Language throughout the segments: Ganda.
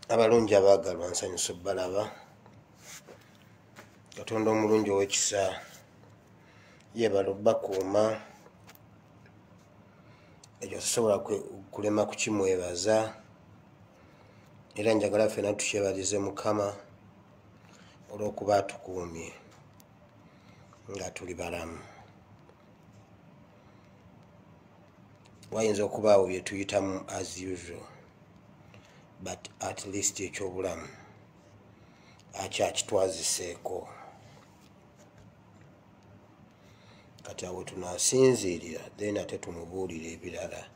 Abalungi abaagalwa nsanyusa balaba Katonda omulungi ow'ekisa yeebala bakuuma ekyo sisobola kulema kukimwebaza era njagala ffenna tukyebalize Mukama olw'okuba atukuumye nga tuli balamu. Wayinza okubaawo bye tuyitamu as usual but at least ekyobulamu akyakitwaziseeko. Kati awo tunaasinziirira then ate tumubuulira ebirala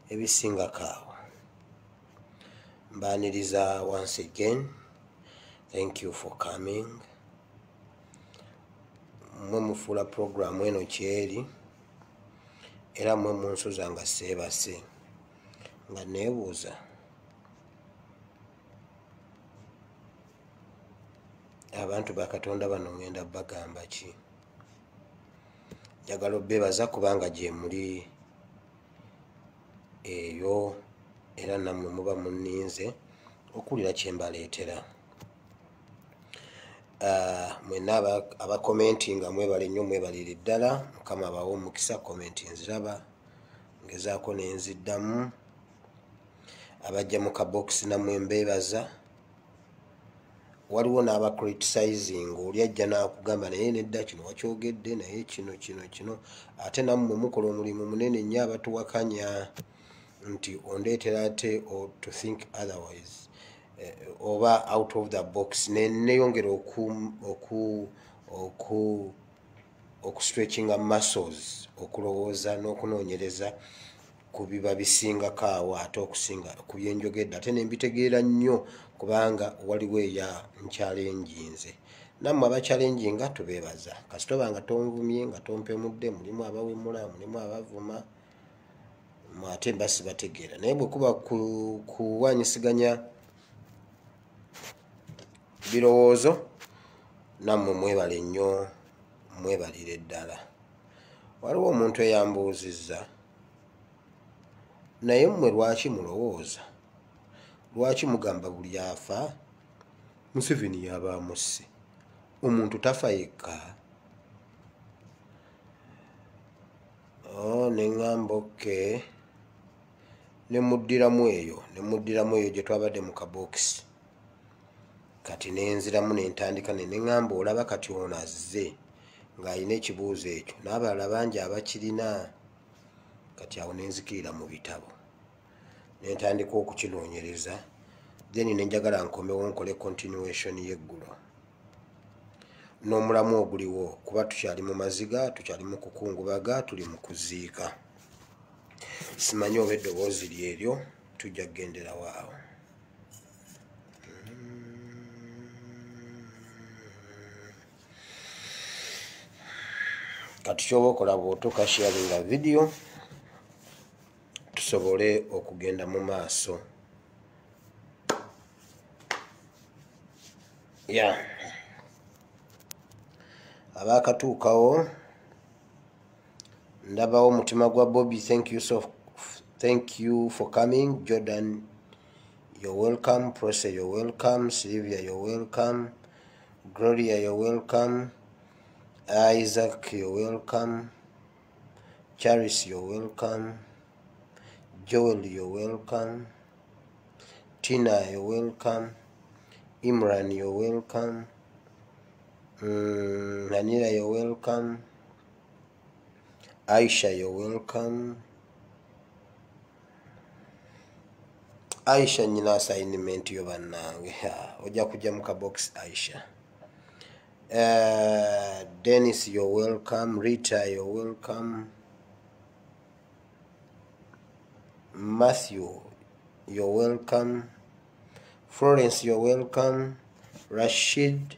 ebisingako awo. Mbaaniriza once again, thank you for coming. Mmwe mufuula programu eno kyeri era mmwe munsuza nga seebase nga neebuuza abantu ba Katonda bano ngenda bagamba ki? Njagala obbeebaza kubanga gye muli eyo era nammwe muba munninze okuwulira kye mbaleetera. Mwenna abakomenti nga mwebale nnyo mwebalire ddala. Mukama abawe omukisa. Komenti nziraba ngezaako nenziddamu. Abajja mu kabokisi nammwe mbeebaza. Waliwo n'aba criticizing, oli ajja n'akugamba naye nedda kino wakyogedde naye kino ate nammwe mukola omulimu munene nnyo abatuwakanya nti ondeetera ate to think otherwise oba out of the box neyongera okustretchinga muscles okulowooza n'okunoonyereza ku biba bisingako awo ate okusinga ku byenjogedde ate nembitegeera nnyo kubanga waliwo eya nkyalenjinze. Nammwe abakyalenjinga tubeebaza kasita oba nga tonvumye nga tompemudde, mulimu abawemula mulimu abavuma ate mba sibategeera naye bwe kuba kuwanyisiganya birowoozo nammwe mwebale nnyo mwebalire ddala. Waliwo omuntu eyambuuzizza naye mmwe lwaki mulowooza, lwaki mugamba buli afa Museveni yaba amusse? Omuntu tafa yekka. Neŋŋamba oke nemuddiramu eyo gye twabadde mu kabokisi kati nenziramu nentandika neŋŋamba olaba kati ono azze ng'alina ekibuuzo ekyo n'abalala bangi abakirina. Kati awo nenzikirira mu bitabo nentandika okukinoonyereza then nenjagala nkomewo nkole continuation y'eggulo n'omulamu oguliwo kuba tukyali mu maziga, tukyali mu kukungubaga, tuli mu kuziika. Simanyi oba eddoboozi lyeryo tujja kugenderawo awo. Kati kyoba okola bw'otuuka sharinga video tusobole okugenda mu maaso. Abaakatuukawo ndabawo mutima gwa Bobby, thank you for coming. Jordan, you're welcome. Prose, you're welcome. Sylvia, you're welcome. Gloria, you're welcome. Isaac, you're welcome. Charis, you're welcome. Joel, you're welcome. Tina, you're welcome. Imran, you're welcome. Nanira, you're welcome. Aisha, you're welcome. Aisha nyina assignment yo bannange ojja kujja mu kabox Aisha. Dennis, you're welcome. Rita, you're welcome. Matthew, you're welcome. Florence, you're welcome. Rashid,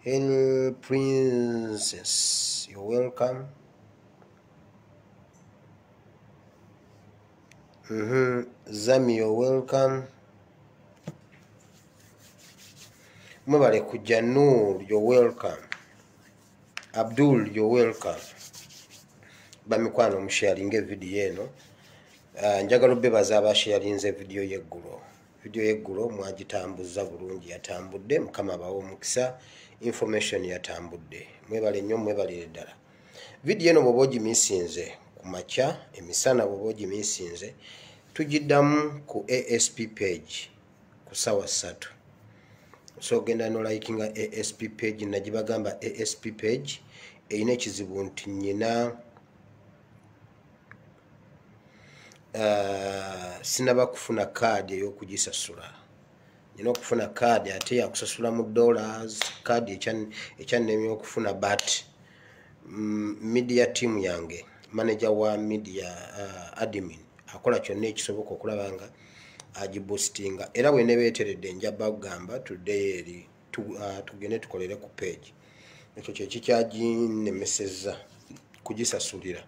Hail Princess, you're welcome. Zami, you're welcome. Mwebale kujja. Nur, you're welcome. Abdul, you're welcome. Bamikwano musharinge video eno Njagala bebaza abasharinze video y'eggulo mwagitambuza bulungi yatambudde mukama abawo omukisa information yatambudde mwebale nnyo mwebalire ddala video eno bwoba ogimisinze ku makya emisana bwoba ogimisinze tugiddamu ku ASP page ku ssaawa 3 so genda no likinga ASP page nagibagamba ASP page eyina ekizibu nti nnyina sinaba kufuna kaadi ey'okugisasula nina okufuna kaadi ate yakusasula mu dollars kaadi ekyannemye okufuna but media team yange manager wa media admin akola kyonna ekisoboka okulaba nga agiboostinga era bwe nebeeteredde nja bagamba today eri tugende tukolere ku page ekyo kyekikyaginemesezza kugisasulira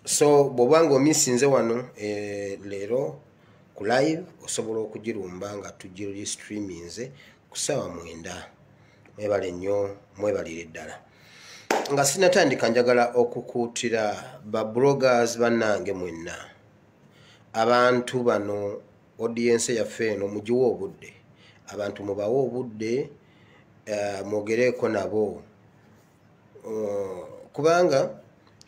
so bw'obanga omisinze wano leero ku live osobola okugirumba nga tugiri streaminze ku ssaawa 9 mwebale nnyo mwebalire ddala nga sinatandika njagala okukuutira ba bloggers bannange mwenna abantu bano audience yaffe eno mugiwa obudde abantu mubawe obudde mwogereeko nabo kubanga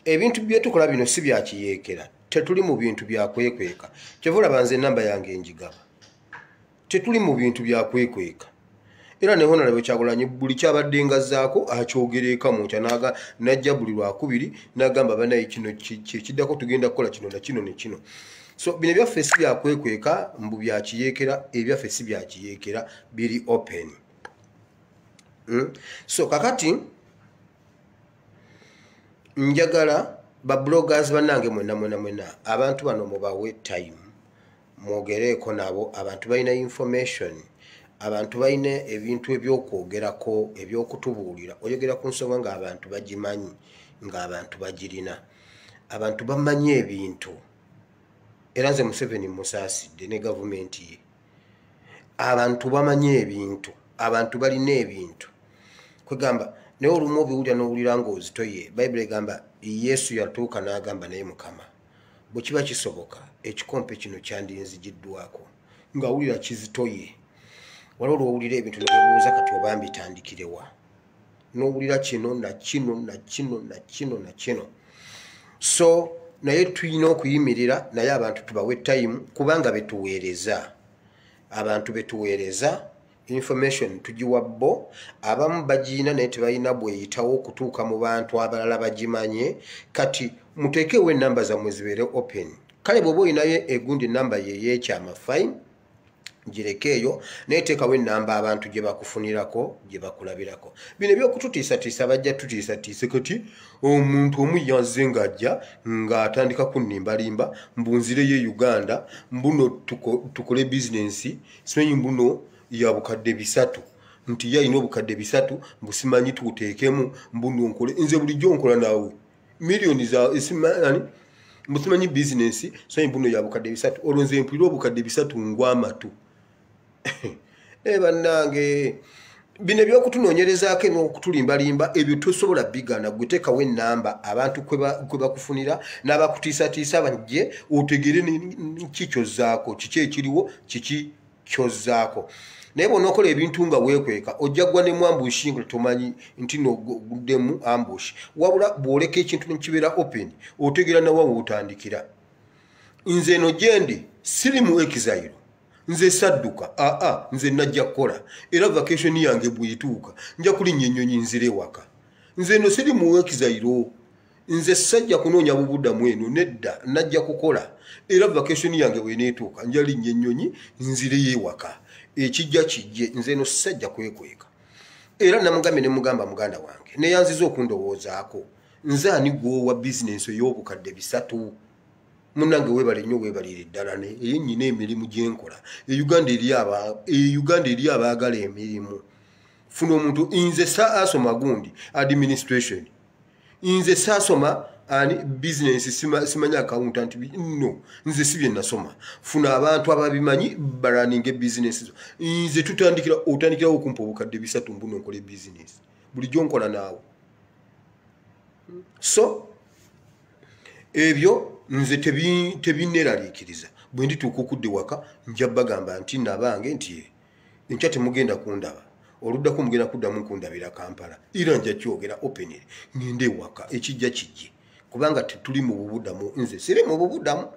ebintu byetukola bino si byakiyeekera tetuli mu bintu byakwekweka kyevula banze enamba yange enjigaba tetuli mu bintu byakwekweka era ne Honorable Kyagulanyi buli kyabadde ngazaako akyogereeka mu kyanaga najja buli lwakubiri n'agamba banaye kino kiddako tugenda kukola kino na kino ne kino so bino byaffe si byakwekweka mbu byakiyeekera ebyaffe si byakiyeekera biri open so kakati njagala ba bloggers bannange mwena abantu bano mubawe time mwogereeko nabo abantu balina information abantu balina ebintu ebyokwogerako ebyokutubuulira oyogera ku nsonga ng'abantu bagimanyi ng'abantu bagirina abantu bamanyi ebintu era nze Museveni musaasidde ne gavumenti ye abantu bamanyi ebintu abantu balina ebintu kwegamba naye olumu obiwulira n'owulira ng'ozitoye bayibuli egamba Yesu yatuuka n'agamba naye Mukama bwe kiba kisoboka ekikompe kino kyandinzigiddwako ng'awulira kizitoye wala olwowulira ebintu nebibuuza kati oba mbitandikirewa n'owulira kino na kino na kino na kino na kino so naye tulina okuyimirira naye abantu tubawe time kubanga betuweereza abantu betuweereza information tugiwa bo abamu bagiina naye tebalina bweyitawo okutuuka mu bantu abalala bagimanye kati muteekewo enamba zammwe zibeere open kale bw'oba olinayo egundi enamba yeyeekyama fine girekeeyo naye teekawo enamba abantu gye bakufunirako gye bakulabirako bino ebyokututiisatiisa bajja tutiisatiise kati omuntu omu yazze ng'ajja ng'atandika kunnimbalimba mbunzireyo e Uganda mbuno tukole bizinensi simanyi mbuno ya bukadde 3 nti yalina obukadde 3 mbusimanyi tuteekemu mbuno nkole nze bulijjo nkola naawe milioni za esimani mbusimanyi bizinensi simanyi mbuno ya bukadde 3 olwo nze mpulira obukadde 3 ngwamatu bannange bino ebyokutunoonyerezaako n'okutulimbalimba ebyo tosobola bigana gwe teekawo enamba abantu kwe bakufunira n'abakutiisatiisa bajje otegere kikyozaako kiki ekiriwo kiki kyozaako naye bw'onookola ebintu nga weekweka ojja gwa ne mwambushi nga tomanyi nti noguddemu ambush wabula bw'oleka ekintu nekibeera open otegera nawe wootandikira nze eno gyendi siri mu exile nze sadduka nze najja kukola era vacation yange bw'etuuka nja kulinnya ennyonyi nzire waka nze eno siri mu exile nze sajja kunoonya bubuddamu eno nedda najja kukola era vacation yange bw'eneetuuka nja linnya ennyonyi nzireyo ewaka ekijja kijje nze eno sajja kwekweka era namugambye ne mugamba muganda wange neyanziza okundowoozaako nze ani gwowa bizinensi ey'obukadde 3 munange webale nnyo webalire ddala naye nnyina emirimu gye nkola Uganda eri abaagala emirimu funa omuntu nze saasoma gundi administration nze saasoma ani business simanya accountant no nze sibye nasoma funa abantu ababimanyi baraninge business nze otandikira okumpa obukadde 3 mbuno nkole business bulijjo nkola naawe so ebyo nze tebineraliikiriza bwe ndituuka okudde waka nja bagamba nti nabange nti enkya temugenda kundaba oluddako mugenda kuddamu kundabira Kampala era nja kyogera openly ngende waka ekijja kijje kubanga tuli mu bubudamu nze siri mu bubudamu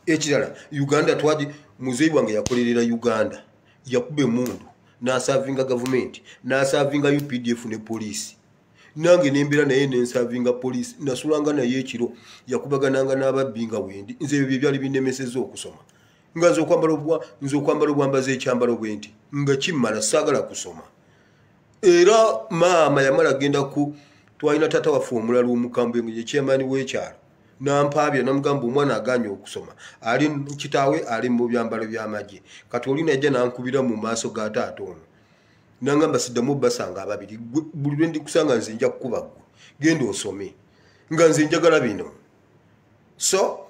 ekirala Uganda twaji muzeyi wange yakolerera Uganda yakuba emundu n'asavinga gavumenti n'asavinga UPDF ne poliisi nange nembera naye nensavinga poliisi nasulanga naye ekiro yakubagananga n'ababbi nga wendi nze ebyo byali binemeseza okusoma nga nze okwambala obwambaza ekyambalo bwenti nga kimmala saagala kusoma era maama yamala genda ku twalina taata waffe omulala omukambwe ekyemani w'ekyalo nampaabya namugamba omwana aganye okusoma ali kitaawe ali mu byambalo by'amagye kati oli najja nankubira mu maaso ga taata ono nangamba siddamu basanga ababiri buli lwe ndikusanga nze nja kukuba ggwe genda osome nga nze njagala bino so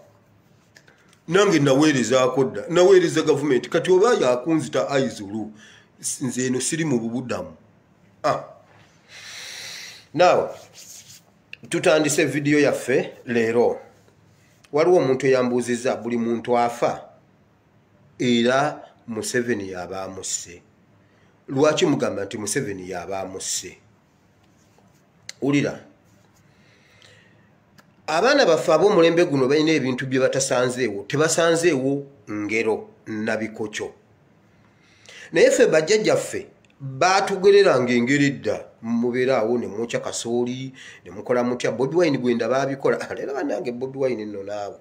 nange naweerezaako dda naweereza gavumenti kati oba yakunzita aizulu nze eno siri mu bubudamu now tutandise video yaffe leero waliwo omuntu eyambuuziza buli muntu afa era Museveni yaba amusse lwaki mugamba nti Museveni yaba amusse ulira abaana baffe ab'omulembe guno balina ebintu bye batasanzeewo tebasanzeewo ngero nabikokyo naye ffe bajjajjaffe baatugereranga engeri edda mubeera awo ne mwokya kasooli ne mukola mutya Bobi Wine gwenda baabikola leero bannange Bobi Wine nno naawe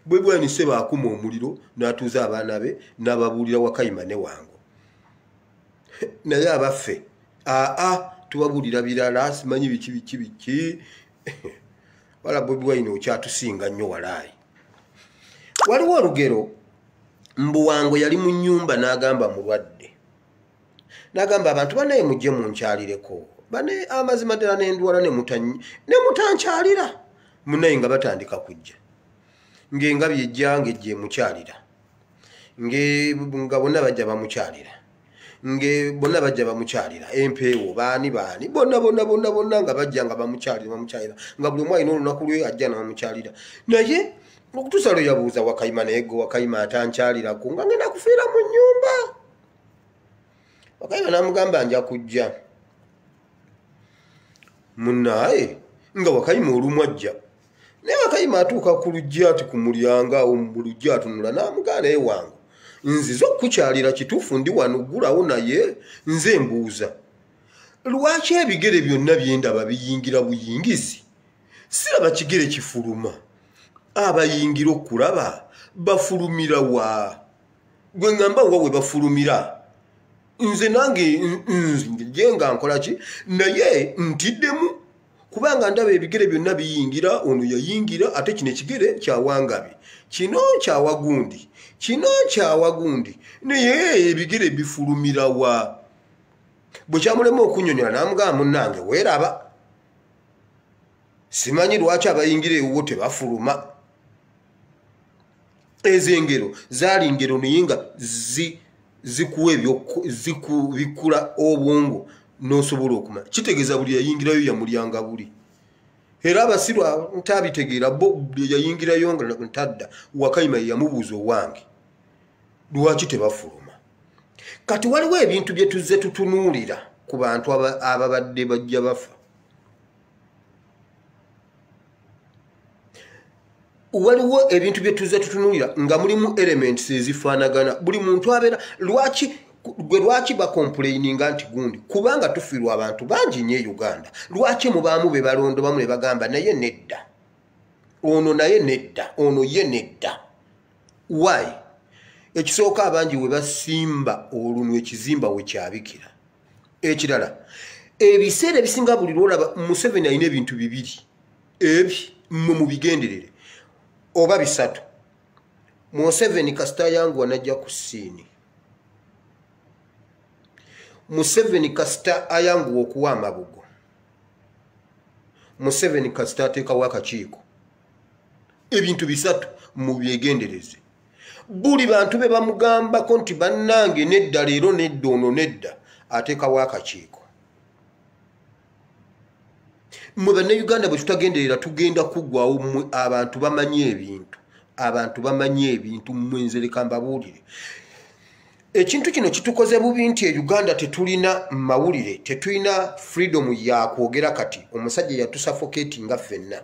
Bobi Wine se baakuma omuliro n'atuuza abaana be n'ababuulira Wakayima ne Wango naye abaffe tubabuulira birala simanyi biki wala Bobi Wine okyatusinga nnyo walaayi waliwo olugero mbu Wango yali mu nnyumba n'agamba mulwadde n'agamba abantu banaye mujje munkyalireko bane amazima ddala n'endwala ne mutankyalira munaye nga batandika kujja ng'engabi ejja ng'ejja emukyalira nga bonna bajja bamukyalira bonna bajja bamukyalira empeewo baani bonna nga bajja nga bamukyalira nga buli omu alina olunaku lwe ajja n'amukyalira naye okutuusa lwe yabuuza Wakayima naye gwe Wakayima atankyalirako nga ngenda kufiira mu nnyumba Wakayima n'amugamba nja kujja munnaye nga Wakayima olumu ajja naye Wakayima atuuka ku lujja ati ku mulyango awo mu lujja atunula n'amugamba naye Wango nziza okukyalira kituufu ndi wano gulawo naye nze mbuuza lwaki ebigere byonna byendaba biyingira buyingizi siraba kigere kifuluma abayingira okulaba bafulumira wa gwe ngamba nga we bafulumira nze nange nje nga nkola ki naye ntidemu kubanga ndaba ebigere byonna biyingira ono yayingira ate kino ekigere kyawangabi kino kyawagundi naye ebigere bifulumira wa bwe kyamulema okunyonyola n'amugamba munnange weeraba simanyi lwaki abayingira ewuwo tebafuluma ezo engero zaali ngero naye nga zikuwa zikubikula obwongo n'osobola okumanya kitegeeza buli yayingirayo yamulyanga buli era abasirwa ntabitegeera bo yayingirayo nga ntadda Wakayima yamubuuza owange lwaki tebafuluma kati waliwo ebintu bye tuzze tutunuulira ku bantu ababadde bajja bafa waliwo ebintu bye tuzze tutunuulira nga mulimu elements ezifaanagana buli muntu abeera lwaki bakomplaininga nti gundi kubanga tufiirwa abantu bangi nnyo e Uganda lwaki mubaamu be balondo bamu ne bagamba naye nedda ono naye nedda ono ye nedda why ekisooka abangi we basimba olunwe ekizimba we kyabikira ekirala ebiseera ebisinga buli lwolaba Museveni alina ebintu bibiri ebi mu bigenderere oba bisatu Museveni kasita yangu anajja ku siini Museveni kasita ayanguwa okuwa amabugo Museveni kasita ateekawo akakiiko ebintu bisatu mu byegendereze buli bantu be bamugambako nti bannange nedda leero nedda ono nedda ateekawo akakiiko mwe bannayuganda bwe tutagenderera tugenda kuggwawo mmwe abantu bamanye ebintu mmwe nzereka mbabuulire ekintu kino kitukoze bubi nti e Uganda tetulina mawulire tetulina freedom ya kwogera kati omusajja yatusuffocatinga ffenna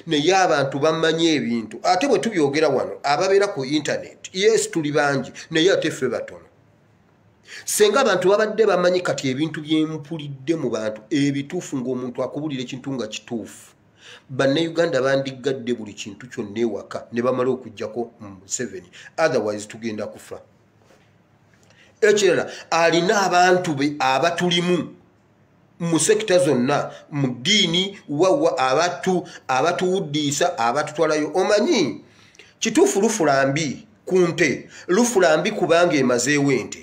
naye abantu bamanye ebintu ate bwe tubyogera wano ababeera ku internet yes tuli bangi naye ate ffe batono senga abantu babadde bamanyi kati ebintu byempulidde mu bantu ebituufu ng'omuntu akubulira ekintu nga kituufu bannayuganda bandigadde buli kintu kyonna ewaka ne bamala okuggyako Museveni otherwise tugenda kufa ekirala alina abantu be abatulimu mu sekita zonna mu ddiini wawa abatuwuddiisa abatutwalayo omanyi kituufu lufulambi ku nte lufulambi kubanga emazeewo ente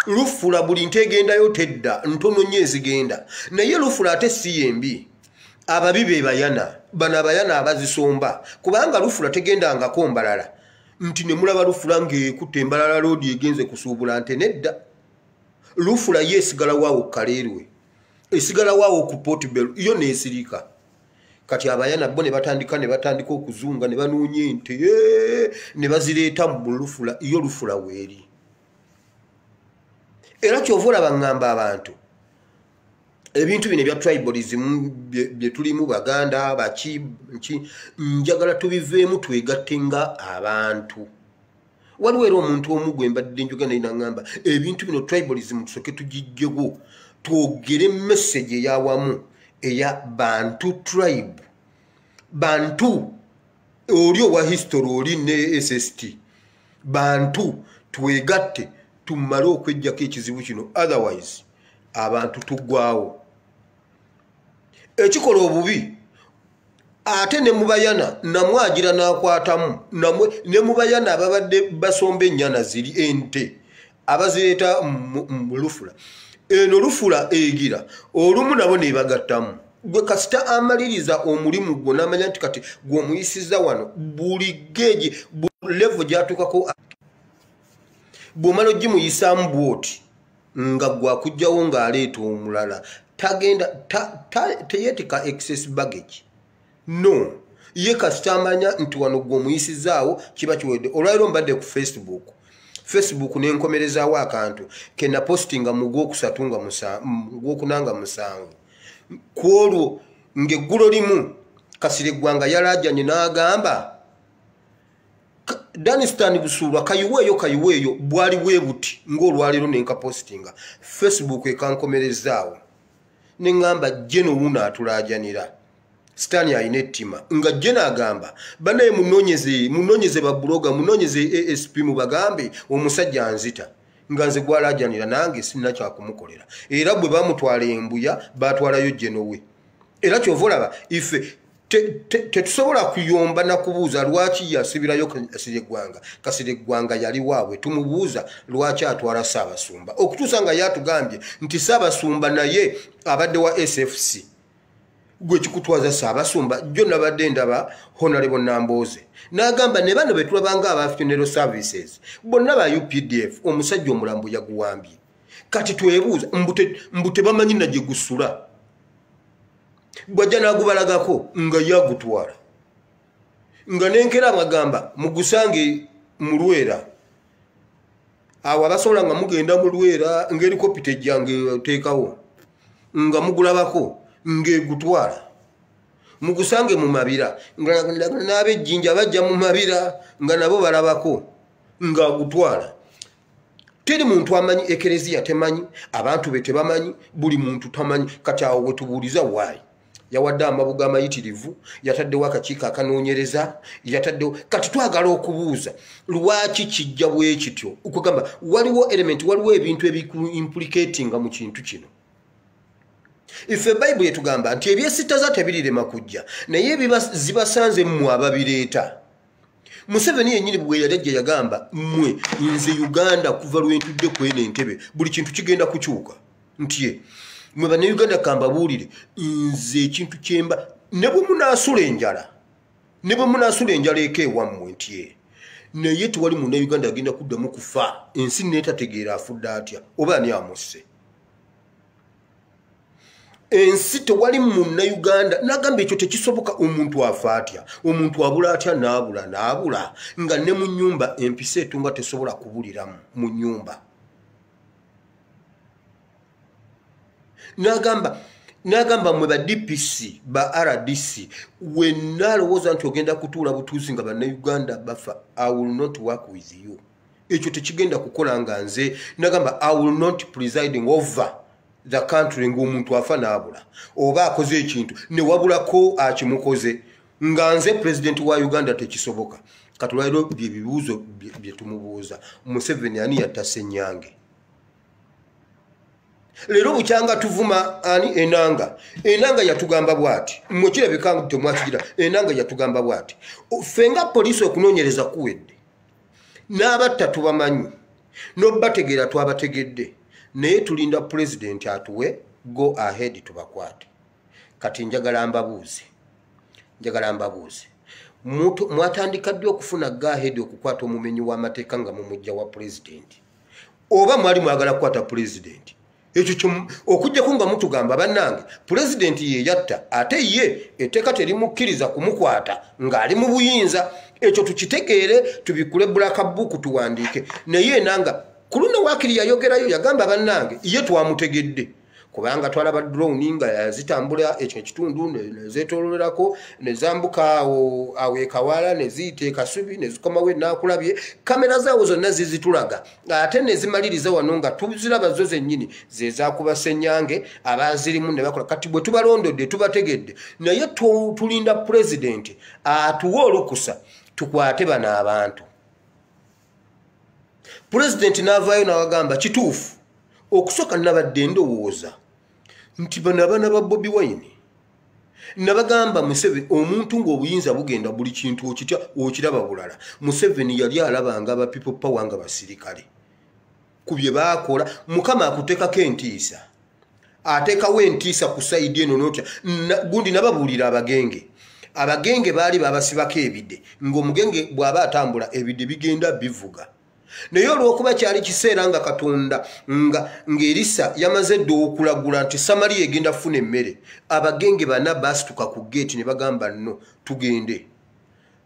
lufula buli nte egendayo tedda ntono nnyo ezigenda naye lufula ate si yembi ababi be bayana bano abayana abazisomba kubanga lufula tegendangako mbalala nti ne mulaba lufula ng'ekutte embalala loodi egenze kusuubula nte nedda lufula ye esigala waawo kaleerwe esigala waawo ku Portbel yo neesirika kati abayana bo ne batandika okuzunga ne banoonya ente ne bazireeta mu lufula yo lufula weeri era kyova olaba ngamba abantu ebintu bino ebya tribalism bye tulimu baganda baki njagala tubiveemu twegatte nga abantu waliwo era omuntu omu gwe mbadde njogera naye nangamba ebintu bino tribalism tusoke tugijjeko twogere message eyawamu eya bantu tribe bantu oli owa history oli ne SST bantu twegatte tumale okwejjako ekizibu kino otherwise abantu tuggwawo ekikola obubi ate ne mubayana namwagira n'akwatamu ne mubayana ababadde basomba ennyana ziri ente abazireeta mu lufula eno lufula egira olumu nabo ne bagattamu gwe kasita amaliriza omulimu gwo n'amanya nti kati gw'omuyisiza wano buli geegi level gyatuukako bw'omala ogimuyisaamu bwoti nga gwakugjawo ng'aleeta omulala tagenda teyeetika excess baggage no ye kasita amanya nti wano gw'omuyisizaawo kiba kiwedde olwaliro mbadde ku Facebook nenkomerezaawo akantu ke napostinga mu Gwokusatu nga Gwokuna nga 7 ku olwo ng'eggulo limu Kasire Gwanga yalaajanye n'agamba Danistan Busulwa kayiweeyo bwali bwe buti ng'olwaliro nenkapostinga Facebook ekankomerezaawo neŋŋamba jeno wuna atulaajanira Stani ayina ettima nga jena agamba banaye munoonyeze babuloga munoonyeze ASP mu bagambe omusajja anzita nga nze gwalaajanira nange sinna kyakumukolera era bwe bamutwala embuya batwalayo jeno we era kyova olaba ife tetusobola kuyomba na kubuuza lwaki yasibirayo Kasire Gwanga yali waabwe tumubuuza lwaki atwala Ssaabasumba okutuusa nga yatugambye nti Ssaabasumba naye abadde wa SFC gwe kikutwaza Ssaabasumba jjo nabadde ndaba Honorable Nambooze n'agamba ne bano be tulabanga aba funeral services bonna ba UPDF omusajja omulambo yaguwambye kati twebuuza mbu tebamanyi na gye gusula bwajja n'agubalagako nga yagutwala nga nenkera amagamba mugusange mu Lwera awo abasobola nga mugenda mu Lwera ng'erikopita ejjange oteekawo nga mugulabako ng'egutwala mugusange mu Mabira n'ab'ejjinja bajja mu Mabira nga nabo balabako ng'agutwala teri muntu amanyi ekereziya temanyi abantu be tebamanyi buli muntu tamanyi kati awo we tubuuliza waayi yawadde amabuga amayitirivu yataddewo akakiiko akanoonyereza yataddewo kati twagala okubuuza lwaki kijja bwe kityo okugamba waliwo element waliwo ebintu ebiimplicatinga mu kintu kino ife Bayibuli etugamba nti ebyesittaza tebirirema kujja naye zibasanze mmwe ababireeta Museveni yennyini bwe yali yagamba mmwe nze Uganda kuva lwentudde kweno entebe buli kintu kigenda kukyuka nti mwe bannayuganda kambabuulire nze ekintu kyemba ne bwe munaasula enjala eka ewammwe nti naye tewali munnayuganda agenda kuddamu kufa ensi neetategeera afudde atya oba ani amusse ensi tewali Munnayuganda nagamba ekyo tekisoboka. Omuntu afa atya, omuntu abula atya n'abula nga ne mu nnyumba empisa etunga tesobola kubuliramu mu nnyumba. Nagamba mwe ba DPC ba RDC wenna alowooza nti ogenda kutuula butuuzi nga Bannayuganda bafa, I will not work with you. Ekyo tekigenda kukola nga nze nagamba I will not presiding over the country ng'omuntu afa n'abula oba akoze ekintu ne wabulako akimukoze nga nze president wa Uganda tekisoboka. Katulwairo by'ebibuuzo bye tumubuuza. Museveni ani yatta Ssenyange? Lero bukyanga tuvuma ani enanga yatugamba bwati mukira bikangu temwakigira enanga yatugamba bwati fenga police okunoonyereza kuwedde n'abatta tubamanyi n'obategeera twabategedde naye tulinda president atuwe go ahead tubakwate. Kati njagala mbabuuze mwatandika ddi okufuna go ahead okukwata omumenyi w'amateeka nga mumujja wa president oba mwali mwagala kukwata president? Ekyo okujjako nga mutugamba bannange president ye yatta ate ye etteeka terimukkiriza kumukwata ng'ali mu buyinza. Ekyo tukitegeere tubikule black book tuwandiike. Naye nanga ku luno waakiri yayogerayo yagamba bannange ye twamutegedde kubanga twalaba drone nga zitambula ekyo ekitundu nezeetoololerako nezambuka awo ekawala neziyita ekasubi nezikomawo enaakulabye kamera zaawo zonna zizitulaga ate nezimaliriza wano nga tuziraba zo zennyini zezakuba Ssenyange abazirimu ne bakola. Kati bwe tubalondodde tubategedde naye tulinda president atuwe olukusa tukwate bano abantu. President n'avaayo n'awagamba kituufu okusooka nabadde ndowooza nti bano abaana ba Bobi Wine nabagamba Museveni omuntu ng'obuyinza bugenda buli kintu okitya okiraba bulala. Museveni yali alabanga aba people power nga basirikale ku bye baakola. Mukama akuteekako entiisa ateekawo entiisa ku sayidi eno n'otya gundi nababuulira abagenge baali babasibako ebidde ng'omugenge bw'aba atambula ebidde bigenda bivuga. Naye olw'okuba kyali kiseera nga Katonda ng'Erisa yamaze dde okulagula nti Samaliya egenda funa emmere, abagenge bana baasituka ku geeti ne bagamba no tugende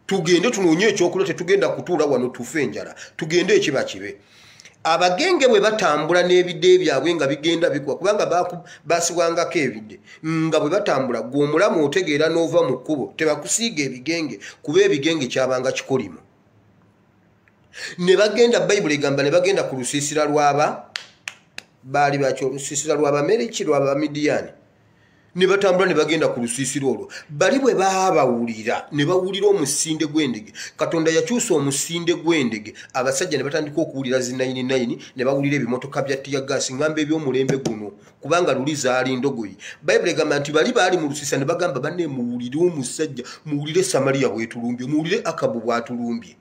tunoonye ekyokulya tetugenda kutuula wano tufe enjala tugende ekiba kibe. Abagenge bwe batambula n'ebidde byabwe nga bigenda bikuba kubanga baasibwangako ebidde nga bwe batambula gw'omulamu otegeera n'ova mu kkubo tebakusiiga ebigenge kuba ebigenge kyabanga kikolimo. Ne bagenda Bayibuli egamba ne bagenda ku lusiisira lw'aba baali bakyo olusiisira lw'Abameriki lw'Abamidiyani ne batambula ne bagenda ku lusiisira olwo. Bali bwe baabawulira ne bawulira omusinde gw'endege. Katonda yakyusa omusinde gw'endege abasajja ne batandika okuwulira zi 99 ne bawulira ebimotoka bya tiyagasi ngamba eby'omulembe guno kubanga luli zaali ndogoyi. Bayibuli egamba nti bali baali mu lusiisira ne bagamba banne muwulire omusajja muwulire Samaliya bw'etulumbye muwulire Akabu bw'atulumbye.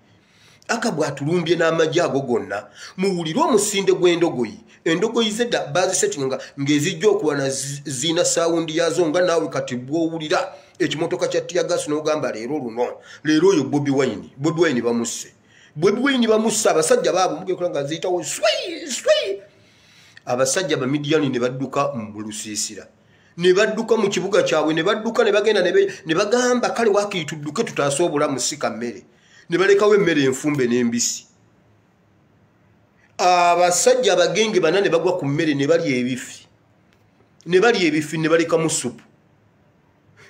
Akabu atulumbye n'amajja ago gonna muwulire omusinde gw'endogoyi. Endogoyi zedda bazisetinga ng'ezijja okuba zina sawundi yazo nga naawe kati bw'owulira ekimotoka kya tiyagasi n'ogamba leero luno leero oyo Bobi Wine bamusse. Bobi Wine bamusse abasajja baabo mugekola nga ziyitawo swii. Abasajja Bamidiyani ne badduka mu lusiisira ne badduka mu kibuga kyabwe ne badduka ne bagenda ne bagamba kale waakiri tudduke tutaase obulamu sika mmere. Ne balekawo emmere enfumbe n'embisi. Abasajja abagenge bana ne bagwa ku mmere ne balya ebifi ne balekamu supu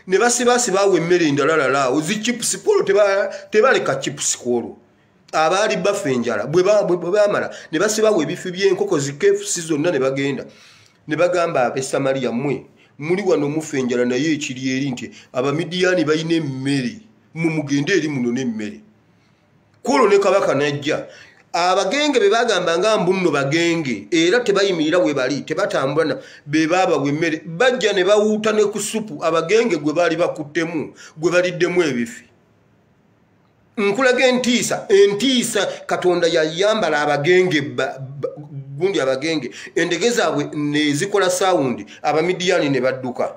ne basibaasibaawo emmere endalalala zichipusi polo tebaleka chipusi kwolwo abaali bafa enjala bwe baamala ne basibaawo ebifi by'enkoko zikefusi zonna ne bagenda ne bagamba ab'e Samaliya mmwe muli wano mufa enjala naye ekiri eri nti Abamidiyani balina emmere mumugende eri muno n'emmere. Kulo ne kabaka najja abagenge be bagamba nga mbunno bagenge era tebayimirira we bali tebatambula be baba wemmere bajja ne bawuuta ne ku supu abagenge gwe bali bakuttemu gwe baliddemu ebifi. Nkulaga entiisa Katonda yayambala abagenge gundi abagenge endege zaabwe ne zikola sawundi Abamidiyani ne badduka.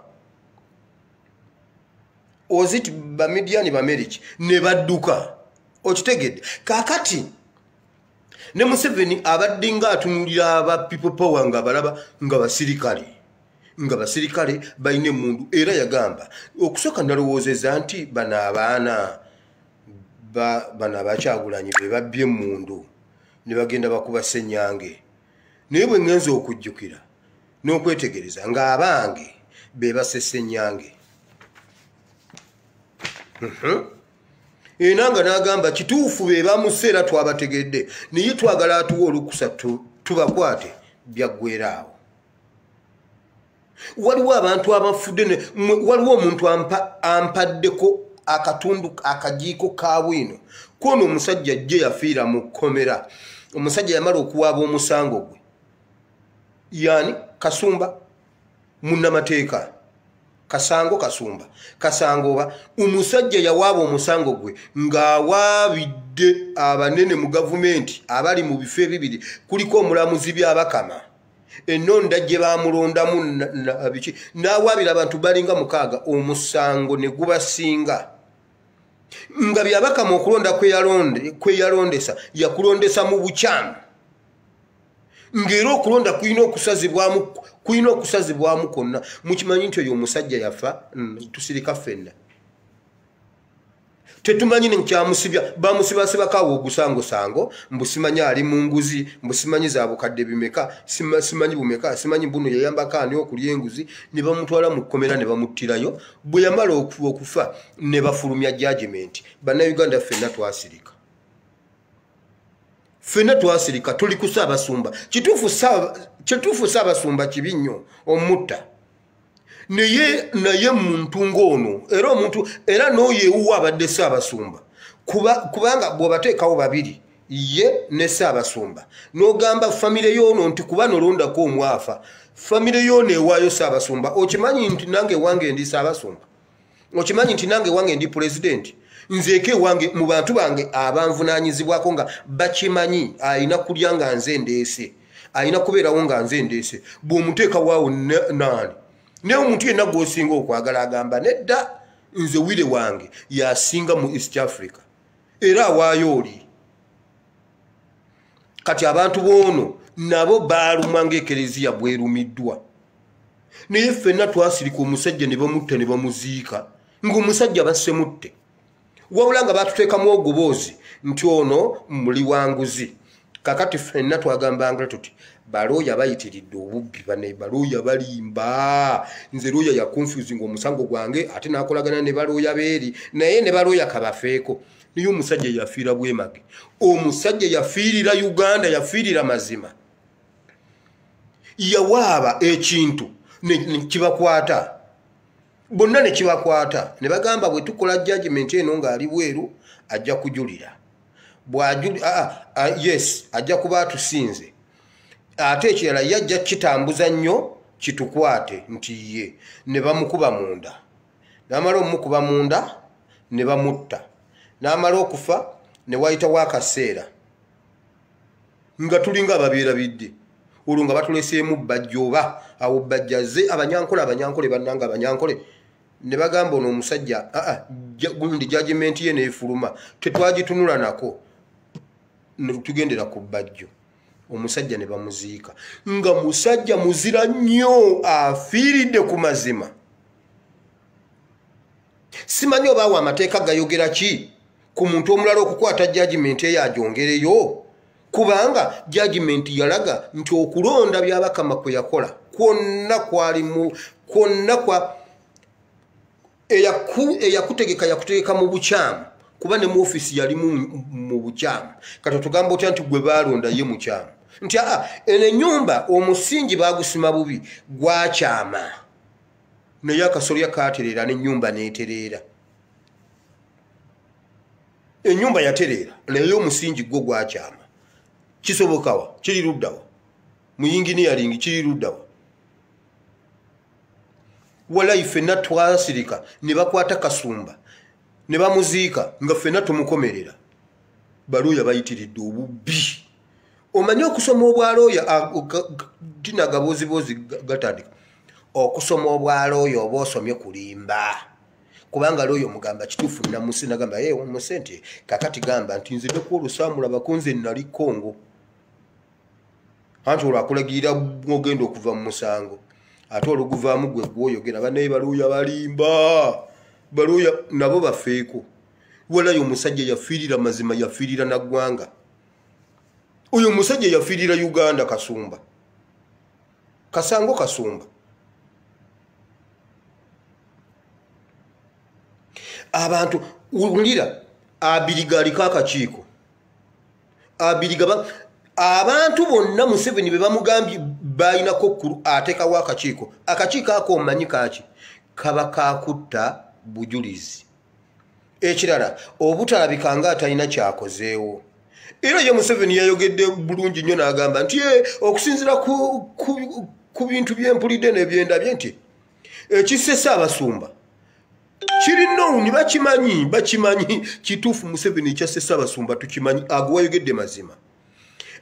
Oziti Bamidiyani Bameriki ne badduka. Okitegedde kakati ne Museveni abadde nga atunulira aba people power nga balaba nga basirikale nga basirikale balina emundu era yagamba okusooka nalowoozeza nti bano abaana abakyagulanyi be babbye emundu ne bagenda bakuba Ssenyange naye bwe ngenza okujjukira n'okwetegereza ng'abange be basse Ssenyange enanga n'agamba kituufu be bamusse era twabategedde naye twagala atuwa olukusa tubakwate byaggweeraawo waliwo abantu abafudde waliwo omuntu ampaddeko akatundu akajiiko ka bwino kono omusajja ajje yafiira mu kkomera omusajja yamala okuwaaba omusango gwe yani Kasumba munnamateeka Kasango oba omusajja yawaaba omusango gwe ng'awaabidde abanene mu gavumenti abali mu bifo ebibiri kuliko omulamuzi byabakama ennonda gye baamulondamu biki n'awaabira abantu balinga 6 omusango ne gubasinga nga byabakama okulonda kwe yalondesa yakulondesa mu bukyamu ng'era okulonda kulina okusazibwamu konna mukimanyi nti oyo omusajja yafa tusirika ffenna tetumanyi nkyamusibya bamusibasibakawo ogusangosango mbusimanyi ali mu nguzi mbusimanyi za bukadde bimeka simanyi bumeka simanyi buno yayambako ani okulya enguzi ne bamutwala mu kkomera ne bamuttirayo bwe yamala okufa ne bafulumya judgment bannayuganda ffenna twasirika tuli ku Ssaabasumba kituufu Ssaabasumba kibi nnyo omutta naye muntu ng'ono era n'oyeewuwa abadde Ssaabasumba kubanga bw'obateekawo babiri ye ne Ssaabasumba n'ogamba famire y'ono nti kuba nolondako omwafa famire y'ono ewaayo Ssaabasumba okimanyi nti nange ewange ndi Ssaabasumba okimanyi nti nange ewange ndi pulezidenti nzeeke ewange mu bantu bange abanvunaanyizibwako nga bakimanyi alina kulya nga nze ndeese alina kubeerawo nga nze ndeese bw'omuteeka waawo naani naye omuntu yenna gw'osinga okwagala agamba nedda nze wire wange yasinga mu East Africa era awaayo oli kati abantu boono nabo baalumwa ng'ekereziya bwerumiddwa naye ffenna twasirika omusajja ne bamutta ne bamuziika ng'omusajja bassemutte wabula nga batuteekamu oguboozi nti ono muli wanguzi kakati ffenna twagambanga tuti balooya bayitiridde obubbi bane balooya balimba nze looya ya confusing omusango gwange ate nakolagana ne balooya beeri naye ne balooya kabafeeko naye omusajja yafiira bwemage omusajja yafiirira Uganda yafiirira mazima yawaaba ekintu nekibakwata bonna ne kibakwata ne bagamba bwe tukola judgment eno ng'ali bweru ajja kujulira yes ajja kuba atusinze ate ekirala yajja kitambuza nnyo kitukwate nti ye ne bamukuba munda n'amala omukuba munda ne bamutta n'amala okufa ne wayitawo akaseera nga tulinga ababeerabidde olwo nga batuleseemu bajja oba awo bajjaze abanyankole bannanga abanyankole ne bagamba ono omusajja gundi judgment ye neefuluma tetwagitunula nako tugendera ku bajjo omusajja ne bamuziika nga musajja muzira nnyo afiiridde ku mazima simanyi obaawo amateeka gayogera ki ku muntu omulala okukwata judgment eyo agyongereyo kubanga judgment yalaga nti okulonda byabakama kwe yakola kwonna kwa eyakutegeka yakutegeka mu bukyamu kuba ne mu ofisi yali mu bukyamu kati tugamba otya nti gwe baalonda ye mukyamu nti eno ennyumba omusingi bagusima bubi gwakyama naye akasolya katereera n'ennyumba neetereera ennyumba yatereera naye omusingi gwo gwakyama kisobokawa kiri luddawa mu yinginiyalingi kiri luddawa walayi ffenna twasirika ne bakwata Kasumba ne bamuziika nga ffenna tumukomerera balooya bayitiridde obubbi omanyi okusoma obwalooya tina gaboozibozi gatandika okusoma obwalooya oba osomye kulimba kubanga looya omugamba kituufu namusi nagamba omuse nti kakati gamba nti nziddeku olusaamulabako nze nali Kongo anti olwo akulagirira ogenda okuva mu musango ate oluguvaamu gwe gwoyogera bannaye baluuya balimba baluuya nabo bafeeko walayo omusajja yafiirira mazima yafiirira naggwanga oyo omusajja yafiirira Uganda Kasumba Kasango Kasumba abantu ulira abiriga aliko akakiiko abiriga abantu bonna Museveni be bamugambye bayinako kkulu ateekawo akakiiko ako omanyi kaaki kaba kakutta bujulizi ekirala obutalabika nga atalina kyakozeewo era ye Museveni yayogedde bulungi nnyo n'agamba nti okusinziira ku bintu byempulidde n'ebyendabye nti ekisse Ssaabasumba kirinowuni bakimanyi kituufu Museveni ekyasse Ssaabasumba tukimanyi ago wayogedde mazima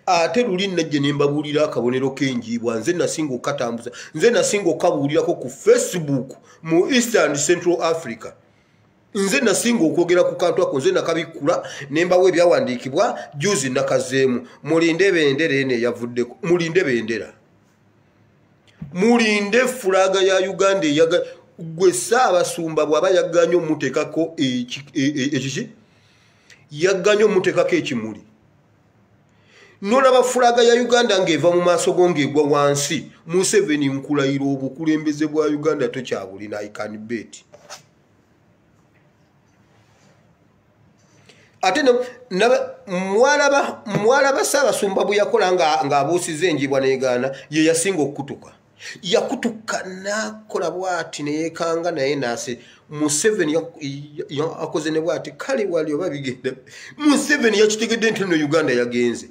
ate luli najje nembabuulira akabonero k'enjiibwa nze nasinga okatambuza nze nasinga okabuulirako ku Facebook mu Eastern Central Africa nze nasinga okwogera ku kantu ako nze nakabikkula nembawo ebyawandiikibwa juzi nakazeemu mulinde bendera eno eyavuddeko mulinde fulaga ya Uganda eyaga gwe Ssaabasumba bw'aba yagganye omuteekako ekiki yagganye omuteekako ekimuli nolaba fulaga ya Uganda ng'eva mu maaso go ng'egwa wansi Museveni nkulayira obukulembeze bwa Uganda tokyabulina I can bet ate mwalaba Ssaabasumba bwe yakola ng'abuusiza enjibwa n'egaana ye yasinga okutuka yakutuka nakola bwati neyeekanga naye nase Museveni akoze ne bwati kale wali oba bigenda Museveni yakitegedde nti no Uganda yagenze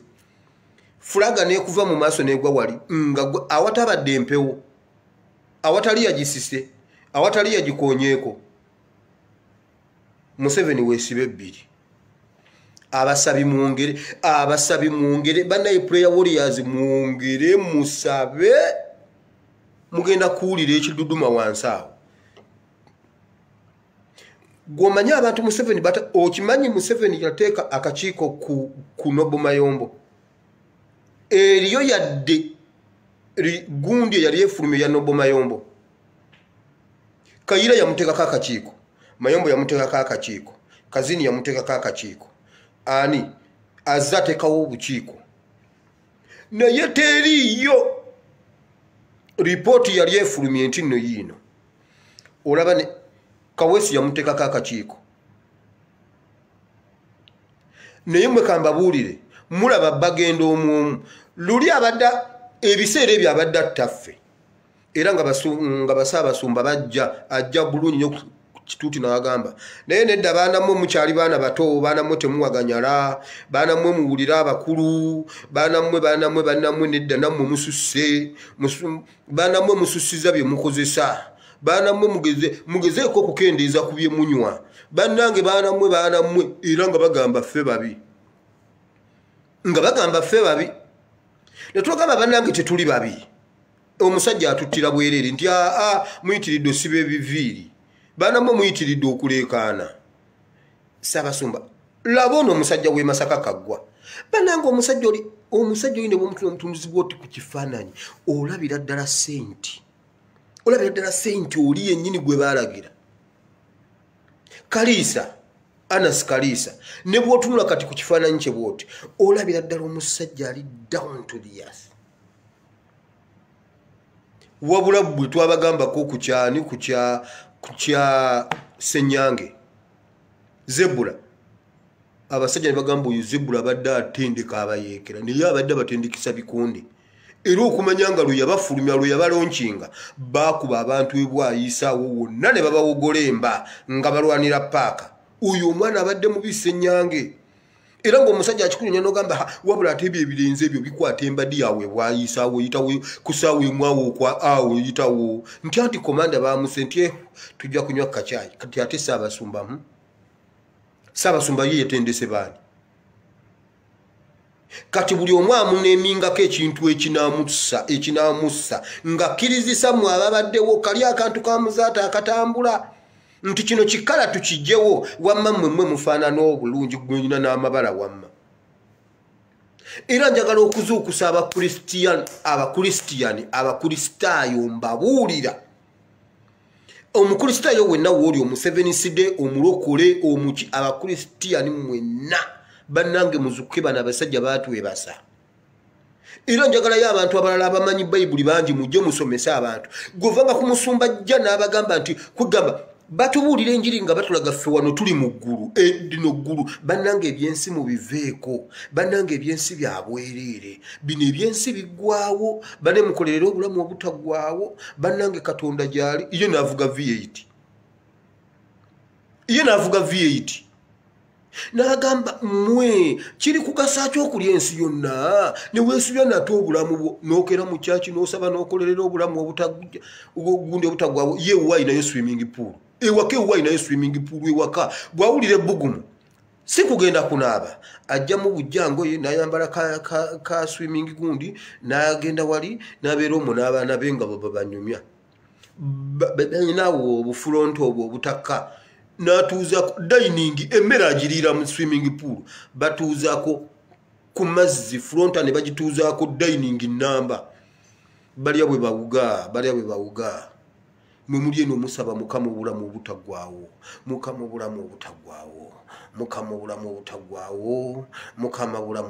fulaga nekuva mu maaso negwa wali nga awatabadde empewo awatali yagisise awatali yagikonyeeko Museveni weesibe ebbiri abasabi mwongere bannaye prayer warriors mwongere musabe mugenda kuwulira ekiduduma wansi awo gw'omanyi abantu Museveni okimanyi Museveni yateeka akakiiko ku Nobo Mayombo eriyo yadde gundi yali efulumye ya Nobo Mayombo Kayira yamuteekako akakiiko Mayombo yamuteekako akakiiko Kazini yamuteekako akakiiko ani azza ateekawo obukiiko naye teriyo ripooti yali efulumye nti nno yiino olaba ne Kawesi yamuteekako akakiiko naye mwe kambabuulire mulaba bagenda omwomu luli abadda ebiseera ebyo abadde attaffe era nga Ssaabasumba ajja bulungi nnyo kituuti n'agamba naye nedda baana mmwe mukyali baana bato baana mmwe temuwaganyala baana mmwe muwulira abakulu baana mmwe nedda nammwe mususse baana mmwe musussiza bye mukozesa baana mmwe mugezeeko okukendeeza ku bye munywa bannange baana mmwe era nga bagamba ffe babi netugamba bannange tetuli babi omusajja atuttira bwereere nti muyitiridde osiba ebiviiri baana mmwe muyitiridde okuleekaana Ssaabasumba laba ono omusajja w'e Masaka kaggwa bannange omusajja oli ne bwomutuna omutundizibwa oti ku kifaananyi olabira ddala senti oli yennyini gwe baalagira Kaliisa Anas Kaliisa ne bw'otunula kati ku kifaananyi kye bw'oti olabira ddala omusajja ali down to the earth wabula bwe twabagambako ku kyani ku kya Senyange Zebula abasajja ne bagamba oyo Zebula abadde atendeka abayeekera naye abadde abatendekesa bikonde era okumanya nga lwe yabafulumya lwe yabalonkinga baakuba abantu ebwayisaawo wonna ne babawogola emba nga balwanira paaka oyo omwana abadde mubi Senyange era ng'omusajja akikunya n'ogamba wabula ate ebyo ebirenze ebyo bikwata embadi yawe bwayisaawo yitawo ku ssaawa emwawo okwa awo yitawo nti anti komanda baamuse nti tujja kunywa kacaayi kati ate Ssaabasumba ye yetendese baani kati buli omu amuneemingako ekintu ekinaamussa ng'akkirizisa mmwe ababaddewo kali akantu ka muzaata akatambula nti kino kikala tukijjewo wamma mmwe mufaanana obulungi gwonyina n'amabala wamma era njagala okuzuukusa abakristaayo mbabuulira omukristaayo wenna wooli omuseveniside omulokole omuki abakristiyani mwenna bannange muzukuke bano abasajja baatwebasa era njagalayo abantu abalala abamanyi bayibuli bangi mujje musomese abantu govanga ku musumba jja n'abagamba nti kugamba batubuulira enjiri nga batulaga ffe wano tuli mu ggulu dino ggulu bannange ebyensi mubiveeko bannange ebyensi byabwereere bino ebyensi biggwawo bane mukolerera obulamu obutaggwawo bannange katonda gyali ye naavuga V8 n'agamba mmwe kiri kugasa ki okulya ensi yonna ne weesubya nate obulamu bwo n'okera mu kyaki n'osaba n'okolerera obulamu ogundi obutaggwawo ye ewa ayinayo swimming pool ewaka ewa ayinayo swimming pool ewaka bw'awulira ebbugumu si kugenda kunaaba ajja mu bujjango ye n'ayambala ka swimming gundi n'agenda wali n'abeera omwo n'abaana be nga babanyumya balinawo obufulonto obwo obutakka n'atuuzako dining emmere agiriira mu swimming pool batuuzako ku mazzi fronta ne bagituuzaako dining namba balya bwe bawuga mwe muli eno musaba mukama obulamu obutaggwaawo mukama obulamu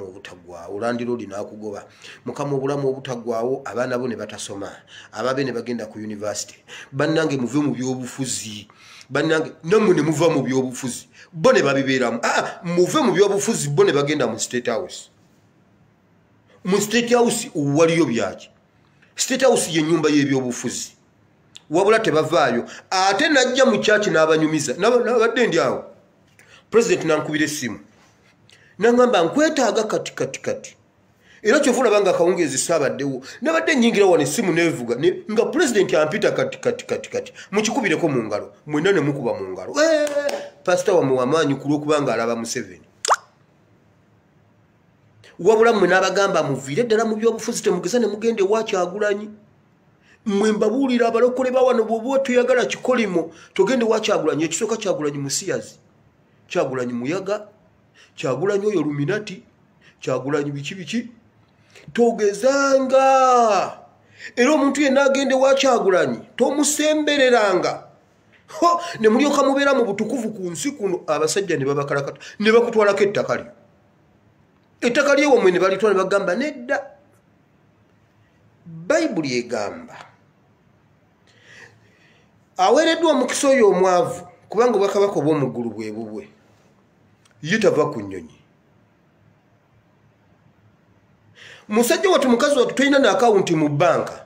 obutaggwaawo landiro linaakugoba mukama obulamu obutaggwaawo abaana bo ne batasoma ababe ne bagenda ku university bannange muve mu byobufuzi bannange nammwe ne muva mu byobufuzi bo ne babibeeramu muve mu byobufuzi bo ne bagenda mu state house waliyo byaki state house ye nnyumba y'ebyobufuzi wabula tebavaayo ate najja mu kyaki n'abanyumiza nabadde ndi awo president nankubira essimu nangamba nkwetaaga kati era kyova olabanga akawungeezi saabaddewo nabadde nnyingira wano essimu neevuga nga president ampita kati mukikubireko mu ngalo mwenna ne mukuba mu ngalo pasita wamwe wamaanyi ku lw'okubanga alaba Museveni wabula mmwe n'abagamba muviire ddala mu byobufuzi temugeza ne mugende ewa Kyagulanyi mmwe mbabuulira abalokole ba wano bw'oba tuyagala kikolimo togende ewa Kyagulanyi ekisooka Kyagulanyi musiyazi Kyagulanyi muyaga Kyagulanyi oyo luminati Kyagulanyi biki togezanga era omuntu yenna agende wa Kyagulanyi tomusembereranga ne mulyoka mubeera mu butukuvu ku nsi kuno abasajja ne babakalakata ne bakutwalako ettaka lyewo mwe ne balitwala ne bagamba nedda bayibuli egamba aweereddwa omukisa oyo omwavu kubanga obwakabaka obw'omuggulu bwe bubwe ye tava ku nnyonyi musajja watu mukazi watu toyina n'akawunti mu bbanka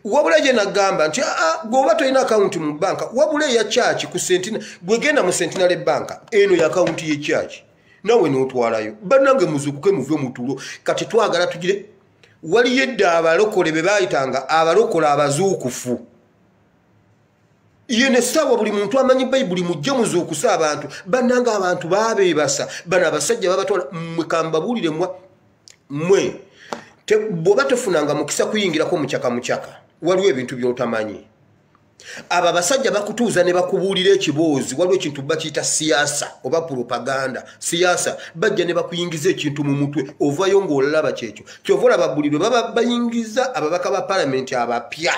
wabula ye nagamba nti gweoba toyina akawunti mu bbanka wabula eya kyaki ku sentina gwegenda mu sentinale bbanka eno y'akawunti y'ekyaki nawe n'otwalayo bannange muzukuke muve mu tulo kati twagala tugire waliyo edda abalokole be baayitanga abalokole abazuukufu yene sawa buli muntu amanyi bayibuli mujje muzuukusa abantu bannange abantu baabeebasa bano abasajja babatwala mwekambabuulire mwe bw'oba tofunanga mukisa kuyingirako mukyaka waliwo ebintu by'otamanyi abo abasajja bakutuuza ne bakubuulira ekiboozi waliwo ekintu bakiyita siyaasa oba propaganda siyaasa bajja ne bakuyingiza ekintu mu mutwe ovayo ng'olaba kyekyo kyova olaba buli lwe baba bayingiza ababaka ba palamenti abapya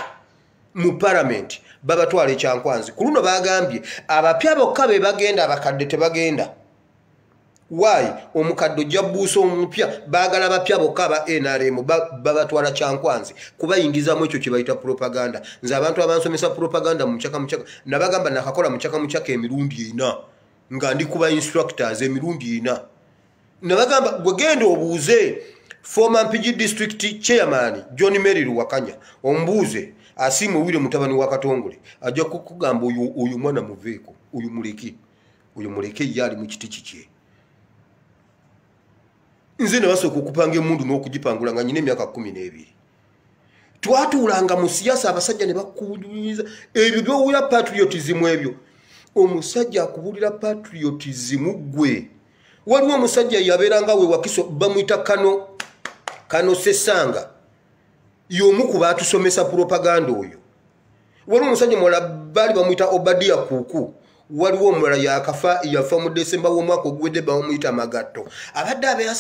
mu palamenti babatwala ekyankwanzi ku luno bagambye abapya bokka be bagenda abakadde tebagenda Why omukaddo ojja buusa omupya baagala bapya bokka aba NRM babatwala kyankwanzi kubayingizamu ekyo kye bayita propaganda nze abantu abansomesa propaganda mu kyaka nabagamba nakakola mu kyaka emirundi 4 nga ndi kuba instructors emirundi 4 nabagamba gwegenda obuuze former Mpigi district chairman John Mary Ruwakanya ombuuze asimu wile mutabani wa Katongole ajja kukugamba uyu mwana muveeko uyu muleke yali mu kiti kikye nze nabasooka okupanga emundu n'okugipangula nga nyina emyaka 12 twatuulanga mu siyaasa abasajja ne bakubuliza ebyo byowulira patriotism ebyo omusajja akubulira patriotism gwe waliwo omusajja yabeeranga we Wakiso bamuyita Kano Sesanga y'omu ku baatusomesa propaganda oyo waliwo omusajja mulala baali bamuyita Obadia Kuku waliwo omulala yakafa yafa mu December w'omwaka ogwedde bamuyita Magatto abadde abeera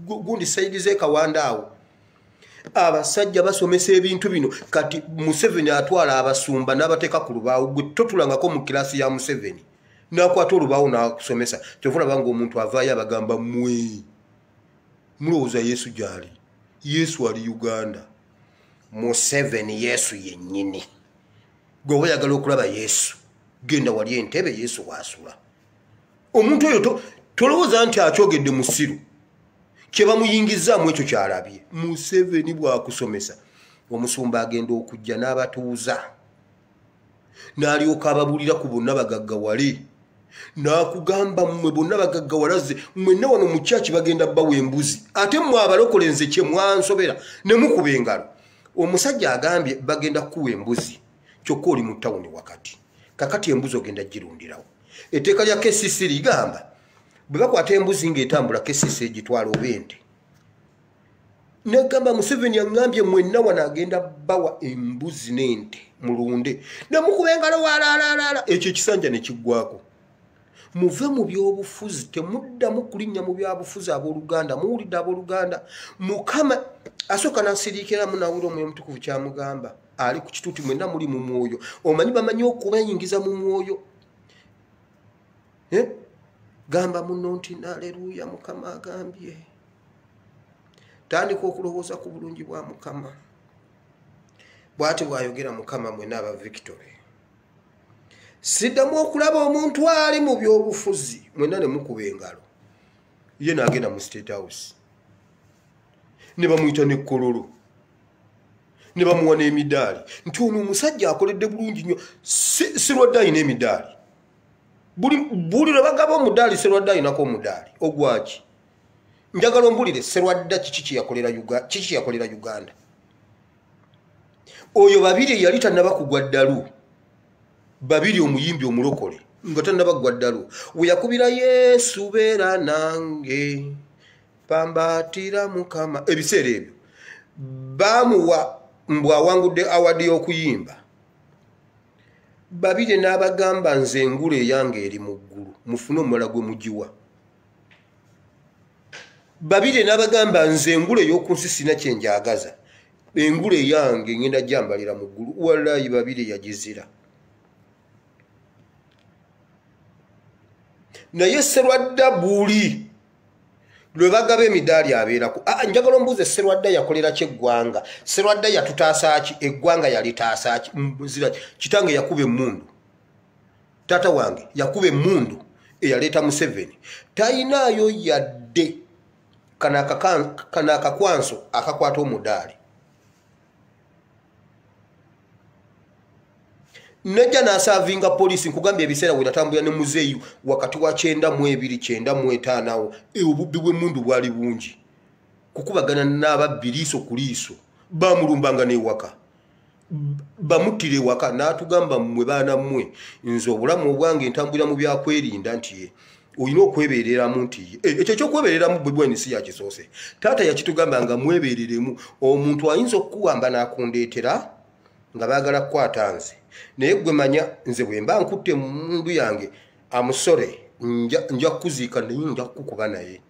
gundi sayidi z'Ekawanda awo abasajja basomesa ebintu bino kati Museveni atwala abasumba n'abateeka ku lubaawo gwe totulangako mu kirasi ya Museveni n'akwata olubaawo n'akusomesa kyovulaba ng'omuntu avaayo abagamba mulowooza Yesu gy'ali Yesu ali Uganda Museveni Yesu yennyini gwe oyagala okulaba Yesu genda wali entebe Yesu wasula omuntu oyo tolowooza nti akyogedde musiru kye bamuyingizaamu ekyo kyalabye Museveni bwakusomesa omusumba agenda okujja n'abatuuza n'alyoka ababuulira ku bonna bagaggawale n'akugamba mmwe bonna bagaggawalaze mwenna wano mu kyaki bagenda bbawa embuzi ate mmwe abalokole nze kye mwansobera ne mukuba engalo omusajja agambye bagenda kuwa embuzi kyokka oli mu ttawuni wakati kakati embuzi ogenda girundirawo etteeka lya KCC ligamba bwe bakwata embuzi ng'etambula KCC egitwala oba ente negamba Museveni aŋŋambye mwenna wano agenda bawa embuzi n'ente mulunde ne mukuba engalo walaalala ekyo ekisanja ne kiggwako muve mu byobufuzi temuddamu kulinnya mu byabufuzi abooluganda muwulidde abooluganda Mukama asooka n'asiriikiramu nawulira omwoyo omutukuvu kyamugamba ali ku kituuti mwenna muli mu mwoyo omanyi bamanyi okubayingiza mu mwoyo gamba muno nti aleluya Mukama agambye tandika okulowooza ku bulungi bwa Mukama bw'ati bw'ayogera Mukama mwenna aba Victory siddamu okulaba omuntu ali mu byobufuzi mwenna ne mukuba engalo ye n'agenda mu State House ne bamuyita ne Kololo ne bamuwa n'emidaali nti ono omusajja akoledde bulungi nnyo Sirwadde ayina emidaali buli lwe bagaba omudaali Sirwadde ayinako omudaali ogwaki njagala ombulire Sirwadde kiki yakolera Uganda oyo babiri yali tannaba kugwa ddalu babiri omuyimbi omulokole nga tannaba kugwa ddalu we yakubira Yesu beera nange pambatira Mukama ebiseera ebyo bamuwa mbwawangudde awadi y'okuyimba babiri n'abagamba nze engule eyange eri mu ggulu mufune omulala gwe mugiwa babiri n'abagamba nze engule ey'okunsi sina kye njagaza engule eyange ngenda gyambalira mu ggulu wallayi babiri yagizira naye Sirwadde buli lwe bagaba emidaali abeerako njagala ombuuze Sirwadde yakolera ki eggwanga Sirwadde yatutaasa ki eggwanga yalitaasa ki muzira kitange yakuba emmundu taata wange yakuba emmundu eyaleeta Museveni tayinaayo yadde kana akakwanso akakwata omudaali nejja n'asaavinga poliisi nkugambye ebiseera we natambulira ne muzeeyi wakati wa 9 9 obubbi bw'emmundu bwali bungi kukubagana n'ababbi liiso ku liiso baamulumbanga n'ewaka bamuttira ewaka n'atugamba mmwe baana mmwe nze obulamu obwange ntambulira mu byakwerinda nti olina okwebeereramu nti ekyo ekyokwebeereramu bwe bweni si yakisoose taata yakitugamba nga mwebeereremu omuntu ayinza okukuwamba n'akundeetera nga baagala kukwata nze naye gwe manya nze bwe mba nkutte mu mundu yange amusore nja kukuziika naye nja kukukuba naye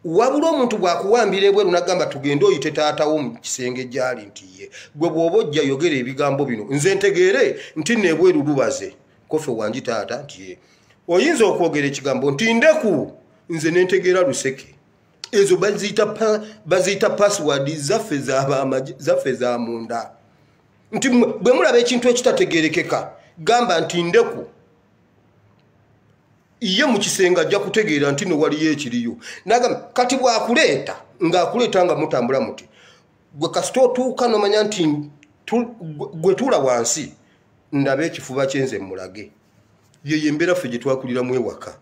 wabula omuntu bw'akuwambira ebweru n'agamba tugende oyite taatawo mu kisenge gy'ali nti ye gwe bw'oba ojja yogera ebigambo bino nze ntegeere nti n'ebweru lubaze kofe wangi taata nti ye oyinza okwogera ekigambo nti ndeku nze nentegeera luseke ezo baziyita password zaffe za munda nti bwe mulaba ekintu ekitategeerekeka gamba nti ndeku ye mu kisenge ajja kutegeera nti no waliyo ekiriyo nagamba kati bw'akuleeta ng'akuleeta nga mutambula muti gwe kasita otuuka nomanya nti gwe tuula wansi ndabe ekifuba kyenze mulage ye mbeera ffe gye twakuliramu ewaka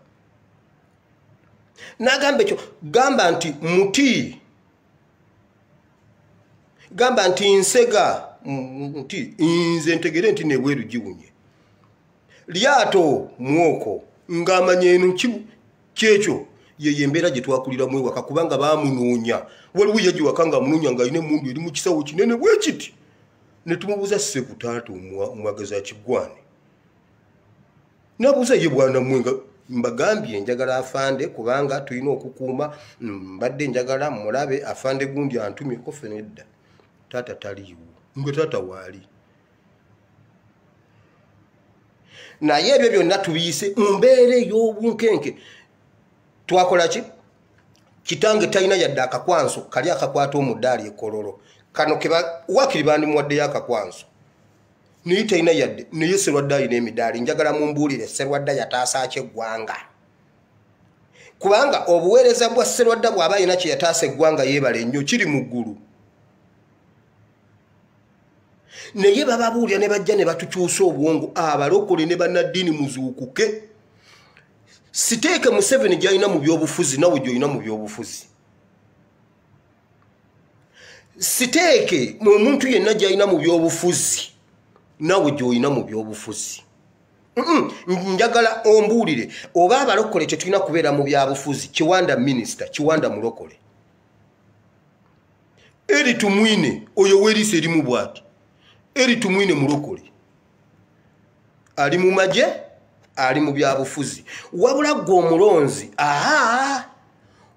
n'agamba ekyo gamba nti muti gamba nti nsega nti nze ntegere nti nebweru giwunye lyato mwoko ng'amanya eno kyekyo ye mbeera gye twakuliramu ewaka kubanga baamunoonya waliwo yagiwaka ng'amunoonya ng'alina emmundu eri mu kisawo kinene bwe kiti ne tumubuuza ssebo taata omwagaza kiggwane nabuuza ye bwana mwenga mbagambye njagala afande kubanga tulina okukuuma mbadde njagala mulabe afande gundi antumyeko fenedda taata taliiwo ngwe taata waali naye ebyo byonna tubiyise mu mbeera ey'obunkenke twakola ki kitange talina yadde akakwanso kali akakwata omuddaali ekololo kano wakiri bandimuwaddeyo akakwanso naye talina yadde naye Sserwadda alina emidaali njagala mumbuulire Sserwadda yataasa ki eggwanga kubanga obuweereza bwa Sserwadda bw'aba alina kye yataasa eggwanga yeebala ennyo kiri mu ggulu naye bababuulira ne bajja ne batukyusa obwongo abalokole ne bannaddiini muzuukuke siteeke Museveni gy'alina mu byobufuzi nawe gy'olina mu byobufuzi siteeke mu muntu yenna gy'alina mu byobufuzi nawe gy'olina mu byobufuzi njagala ombuulire oba abalokole tetulina kubeera mu byabufuzi Kiwanda minisita Kiwanda mulokole eri tumwine oyo weeriisa erimu bw'ati eri tumwine mulokole ali mu magye ali mu byabufuzi wabula gwe omulonzi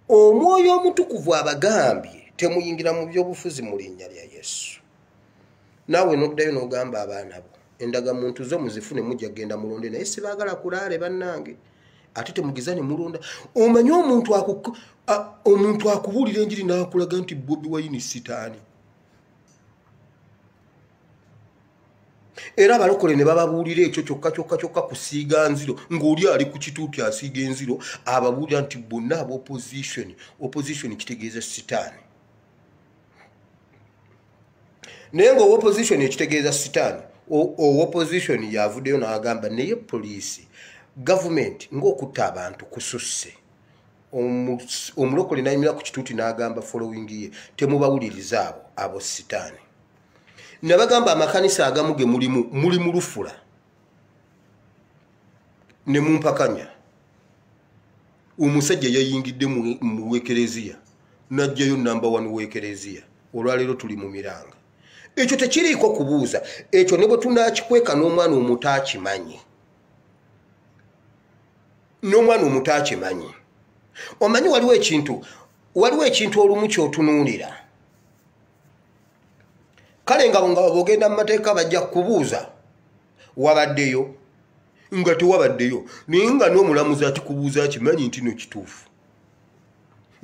omwoyo omutukuvu abagambye temuyingira mu byobufuzi mu linnya lya Yesu naawe noddayo n'ogamba abaana bo endagamuntu zo muzifune mujja genda mulonde naye sibaagala kulaale bannange ate temugiza ne mulonda omanyi omuntu akubuulira enjiri n'akulaga nti Bobi Wine sitaani era abalokole ne bababuulira ekyo kyokka kusiiga nziro ng'oli ali ku kituuti asiiga enziro ababuulira nti bonna aba opposition kitegeeza sitaani naye nga opposition ekitegeeza sitaani opposition yavuddeyo n'agamba naye poliisi gavumenti ng'okutta abantu kususse omulokole n'ayimira ku kituuti n'agamba following ye temubawuliriza abo sitaani nabagamba amakanisa agamu ge mulimu lufula ne mumpakanya omusajja yayingidde mu wekereziya n'ajjayo namba 1 wekereziya olwaleero tuli mu miranga ekyo tekiriiko kubuuza ekyo ne bwe tunakikweka n'omwana omuto akimanyi omanyi waliwo ekintu olumu kyotunuulira kale nga bogenda mu mateeka bajja kubuuza wabaddeyo nga tewabaddeyo naye nga n'omulamuzi akikubuuza akimanyi nti no kituufu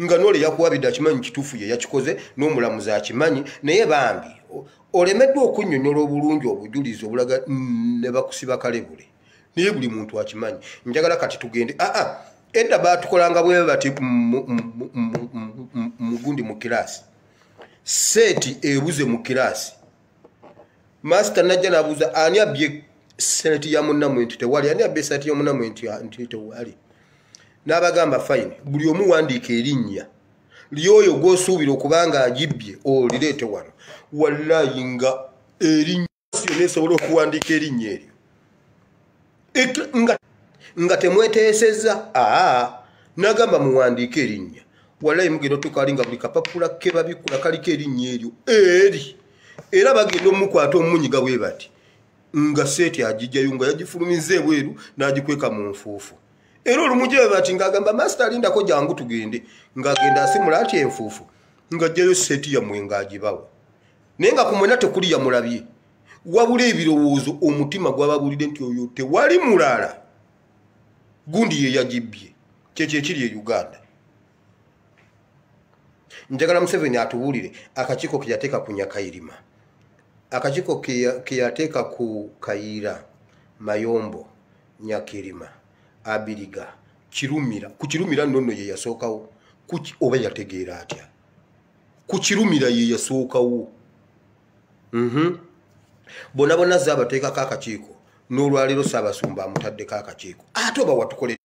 nga n'ole yakuwabidde akimanyi kituufu ye yakikoze n'omulamuzi akimanyi naye bambi olemeddwa okunnyonnyola obulungi obujulizi obulaga ne bakusiba kalebule naye buli muntu akimanyi njagala kati tugende edda baatukolanga bwe bati mugundi mu kiraasi seeti ebuze mu kiraasi master najja nabuuza ani abbye seeti ya munnammwe nti tewali ani abbye seeti ya munnammwe nti tewali n'abagamba fine buli omu wandiika erinnya lyoyo gw'osuubira okubanga agibbye olireete wano wallayi nga erinnya yonna esobola okuwandiika erinnya eryo nga temweteesezza n'agamba muwandiike erinnya wallayi mugenda otukali nga buli kapapula ke babikula kaliko erinnya eryo eri era bagenda omukwata omunyiga bwe bati nga seeti agijjayo nga yagifulumiza ebweru n'agikweka mu nfuufu era olumugye bati ng'agamba masita alindako jangu tugende ng'agenda asimula ati enfuufu ng'ajjayo seeti yammwe ng'agibawa naye nga ku mwena tekuli yamulabye wabula ebirowoozo omutima gw'ababuulidde nti oyo tewali mulala gundi ye yagibbye kyekyo ekiri e Uganda njagala Museveni atubuulire akakiiko ke yateeka ku Nyakayirima akakiiko ke yateeka ku Kayira Mayombo Nyakirima Abiriga Kirumira ku Kirumira nonno ye yasookawo oba yategeera atya ku Kirumira ye yasookawo bonna bonna zaabateekako akakiiko n'olwaleero Ssaabasumba amutaddeko akakiiko ate oba watukoledde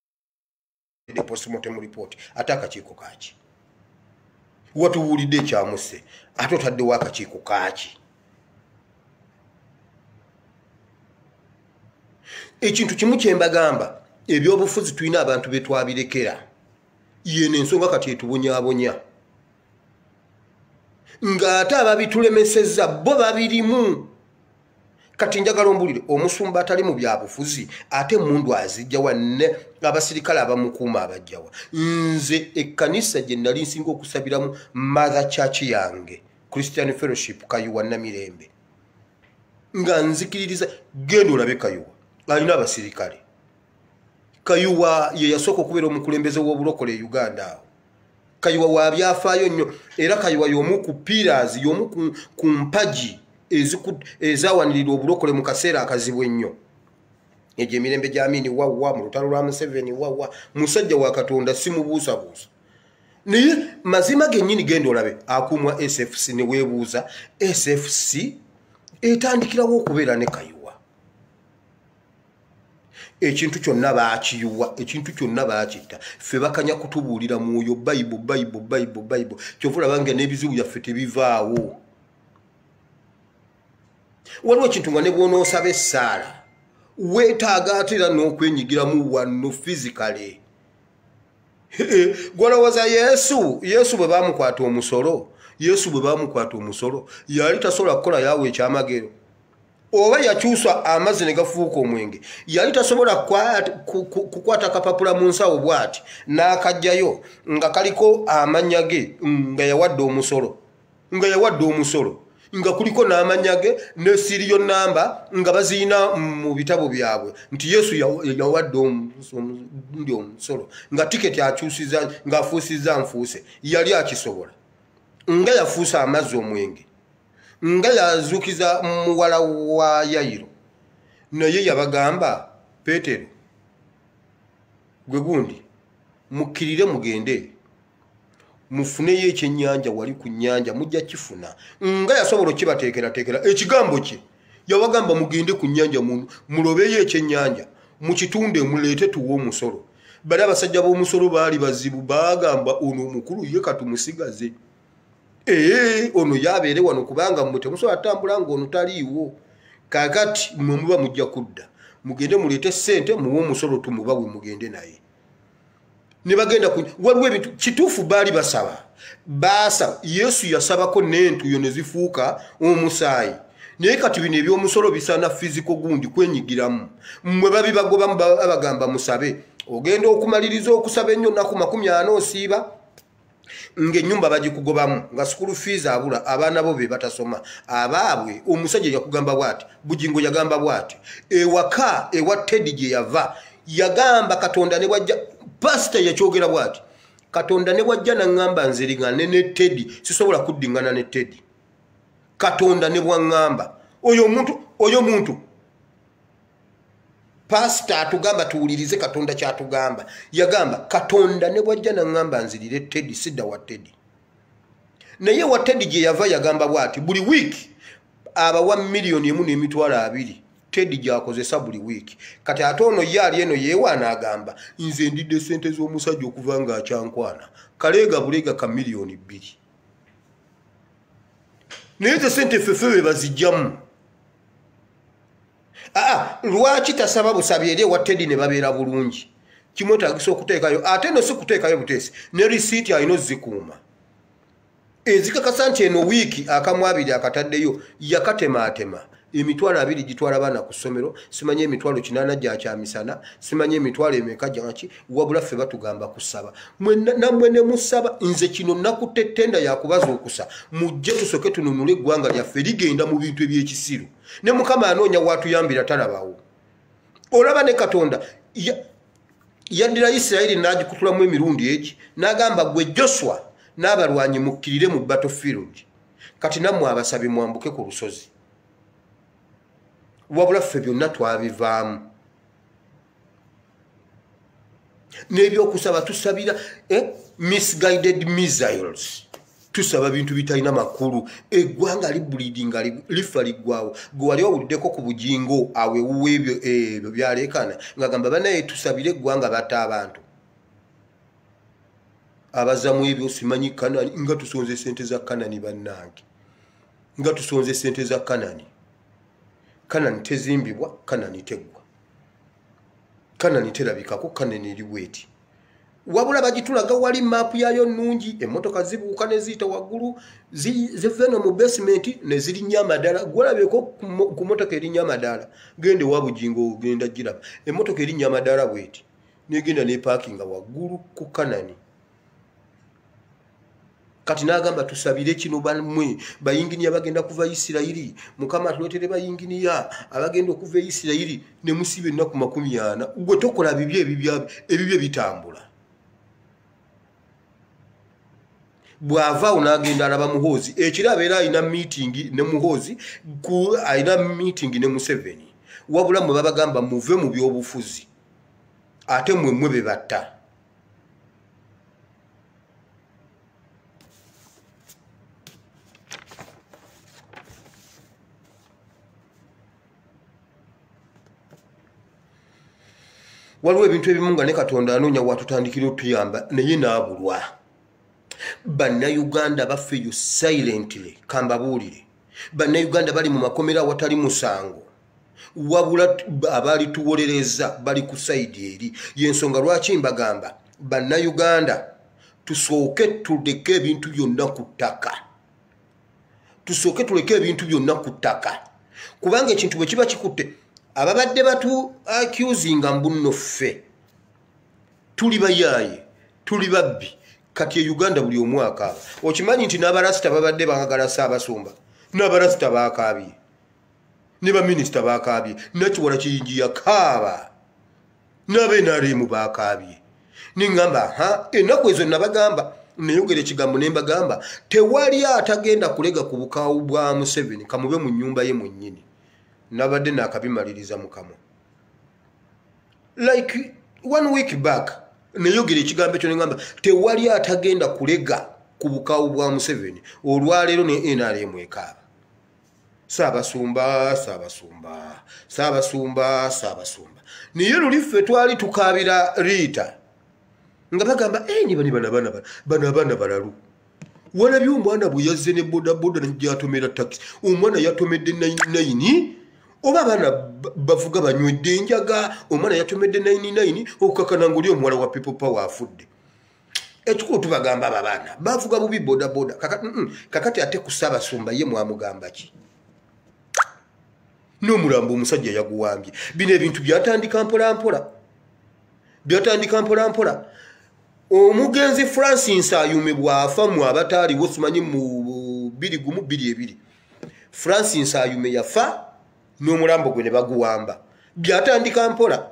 postmortem report ate akakiiko kaaki watubuulidde ekyamuse ate otaddewo akakiiko kaaki ekintu kimu kye mbagamba ebyobufuzi tulina abantu be twabirekera yeno ensonga kati etubonyaabonya ng'ate ababitulemesezza bo babirimu kati njagala ombulire omusumba atali mu byabufuzi ate mundu azijja wanne abasirikale abamukuuma abajjawa nze ekkanisa gye nali nsinga okusabiramu mother church yange Christian Fellowship Kayuwa Namirembe nga nzikiririza genda olabe Kayuwa alina abasirikale Kayuwa ye yasooka okubeera omukulembeze w'obulokole e Uganda awo Kayuwa wabyafaayo nnyo era Kayuwa y'omu ku pillars y'omu ku mpaji ezawanirira obulokole mu kaseera akazibu ennyo egyo emirembe gy'Amini wawa mu lutalo lwa Museveni wawa musajja wa Katonda simubuusabuusa naye mazima gennyini genda olabe akuumwa SFC ne weebuuza SFC etandikirawo okubeera ne Kayuwa ekintu kyonna baakiyuwa ekintu kyonna baakitta ffe bakanya kutubuulira mwoyo Bible kyova olaba nga n'ebizibu byaffe tebivaawo waliwo ekintu nga ne bw'onoosaba essaala weetaaga ate era n'okwenyigiramu wano physically gwolowooza Yesu bwe baamukwata omusolo yali tasobola kukola yaawe ekyamagero oba yakyusa amazzi ne gafuuka omwenge yali tasobola kukwata kapapula mu nsawo bw'ati n'akajjayo nga kaliko amannya ge nga yawadde omusolo nga kuliko n'amannya ge ne serial number nga baziina mu bitabo byabwe nti Yesu yawadde omusolo nga tiketi akyusiza ng'afuusizza nfuuse yali akisobola nga yafuusa amazzi omwenge nga yazuukiza muwala wa Yayiro naye yabagamba Peetero gwe gundi mukkirire mugende mufuneyo ekyennyanja wali ku nnyanja mujja kifuna nga yasobola okibateekerateekera ekigambo kye yabagamba mugende ku nnyanja mulobeyo ekyennyanja mukitunde muleete tuwe omusolo bali abasajja b'omusolo baali bazibu bagamba ono omukulu ye katumusigaze ono yabeere wano kubanga mmwe temusobola tambula ng'ono taliiwo kakati mmwe muba mujja kudda mugende muleete ssente muwe omusolo tumuba bwe mugende naye ne bagenda waliwo ebintu kituufu baali basaba Yesu yasabako n'entuyo ne zifuuka omusaayi naye kati bino eby'omusolo bisaana fiziko gundi kwenyigiramu mmwe babibagobamu babagamba musabe ogenda okumaliriza okusaba ennyo nnaku 40 osiiba ng'ennyumba bagikugobamu nga school fees abula abaana bo be batasoma abaabwe omusajja yakugamba bw'ati Bujingo yagamba bw'ati ewaka ewa Teddy gye yava yagamba Katonda ne wajja pastor yakyogera bw'ati Katonda ne wajja n'aŋŋamba nzirigane ne Teddy sisobola kuddingana ne Teddy Katonda ne bwaŋŋamba oyo muntu pastor atugamba tuwulirize Katonda kyatugamba yagamba Katonda ne bwajja n'aŋŋamba nzirire Teddy sidda wa Teddy naye wa Teddy gye yava yagamba bw'ati buli wiiki abawa 1,200,000 Teddy gyakozesa buli wiiki kati ate ono ye ali eno yeewaana agamba nze ndidde ssente z'omusajja okuva ng'akyankwana kaleega buleega ka 2,000,000 naye ze ssente ffeffe be bazijjamu lwaki tasaba busabi eri ewa Teddy ne babeera bulungi kimwetaagisa okuteekayo ate no si kuteekayo buteesi ne risiiti alina ozikuuma ezikakasa nti eno wiiki akamu 2 akataddeyo yakatemaatema 2,000 gitwala baana ku ssomero simanye 800 gya kyamisana simanye emeka gyaki wabula ffe batugamba kusaba nammwe ne musaba nze kino nakutte ttenda yakubaza okusa mujje tusoke tununule eggwanga lyaffe ligenda mu bintu eby'ekisiru ne Mukama anoonya watuyambira talabawo olaba ne Katonda yaddira Isirayiri n'agikutulamu emirundi egi n'agamba gwe Joshua n'abalwanyi mukkirire mu battlefield kati nammwe abasabi mwambuke ku lusozi wabula ffe byonna twabivaamu n'ebyokusaba tusabira misguided missiles tusaba bintu bitalina makulu eggwanga libulidinga lifa liggwawo gwe wali owuliddeko ku Bujingo awewuwa ebyo byaleekana ng'agamba banaye tusabire eggwanga batta abantu abazamu ebyo simanyi Kanani nga tusonze sente za Kanani bannange nga tusonze sente za Kanani tezimbibwa Kanani teggwa Kanani terabikako Kanani eri bweti wabula bagitulaga wali map yayo nungi emmotoka zibuuka ne ziyita waggulu zive no mu basement ne zirinnya amadala gwalabyeko ku mmotoka erinnya amadala gende wabujingo ogenda giraba emmotoka erinnya amadala bweti negenda ne parkinga waggulu ku Kanani kati nagamba tusabire kino bamwe bayinginiya bagenda kuva Isirairi mukama atuletere bayinginiya abagenda okuva Isirairi ne musibe ennaku 40 gwe tokola ebibye bitambula bwava unagenda alaba Muhoozi ekiraba era alina meeting ne Muhoozi alina meeting ne Museveni wabula mwe babagamba muve mu byobufuzi ate mwe bebatta waliwo ebintu ebimu nga ne Katonda anoonya watutandikira otuyamba naye naabulwa Bannayuganda bafeeyo silently kambabuulire Bannayuganda bali mu makomera awatali musango wabula abali tuwolereza bali ku sayidi eri yensonga lwaki mbagamba Bannayuganda tusooke tuleke ebintu byonna ku ttaka kubanga ekintu bwe kiba kikutte ababadde batu accusinga mbunno ffe tuli bayaaye tuli babbi kati Uganda buli omwaka okimanyi nti n'abarasita babadde bagagala Ssaabasumba n'abarasita baakaabye ne baminisita baakaabye Nakiwala Kiyingi yakaaba n'abeNRM baakaabye niŋŋamba ennaku ezo nabagamba neyogera ekigambo ne mbagamba tewali atagenda kulega ku bukaawu bwa Museveni kamube mu nnyumba ye mwennyini nabadde naakabimaliriza mukama like 1 week back neyogera ekigambo ekyo nengamba tewali atagenda kulega ku bukaawu bwa Museveni olwaleero ne NRM ekaaba Ssaabasumba naye luli ffe twali tukaabira Rita nga bagamba bano abaana balalu walabye omwana bwe yazze ne bodaboda nagyatomera taxi omwana yatomedde 99 oba abaana bavuga banywedde enjaga omwana yatomedde 99 okukakana ng'oli omuwala wa People Power afudde ekikulu tubagamba abo abaana bavuga bubi bodaboda kakati ate ku Ssaabasumba ye mwamugamba ki n'omulambo omusajja yaguwambye bino ebintu byatandika mpola omugenzi Francis Ayume bwafa mu abataaliwo simanyi mu 2022 Francis Ayume yafa n'omulambo gwe ne baguwamba byatandika mpola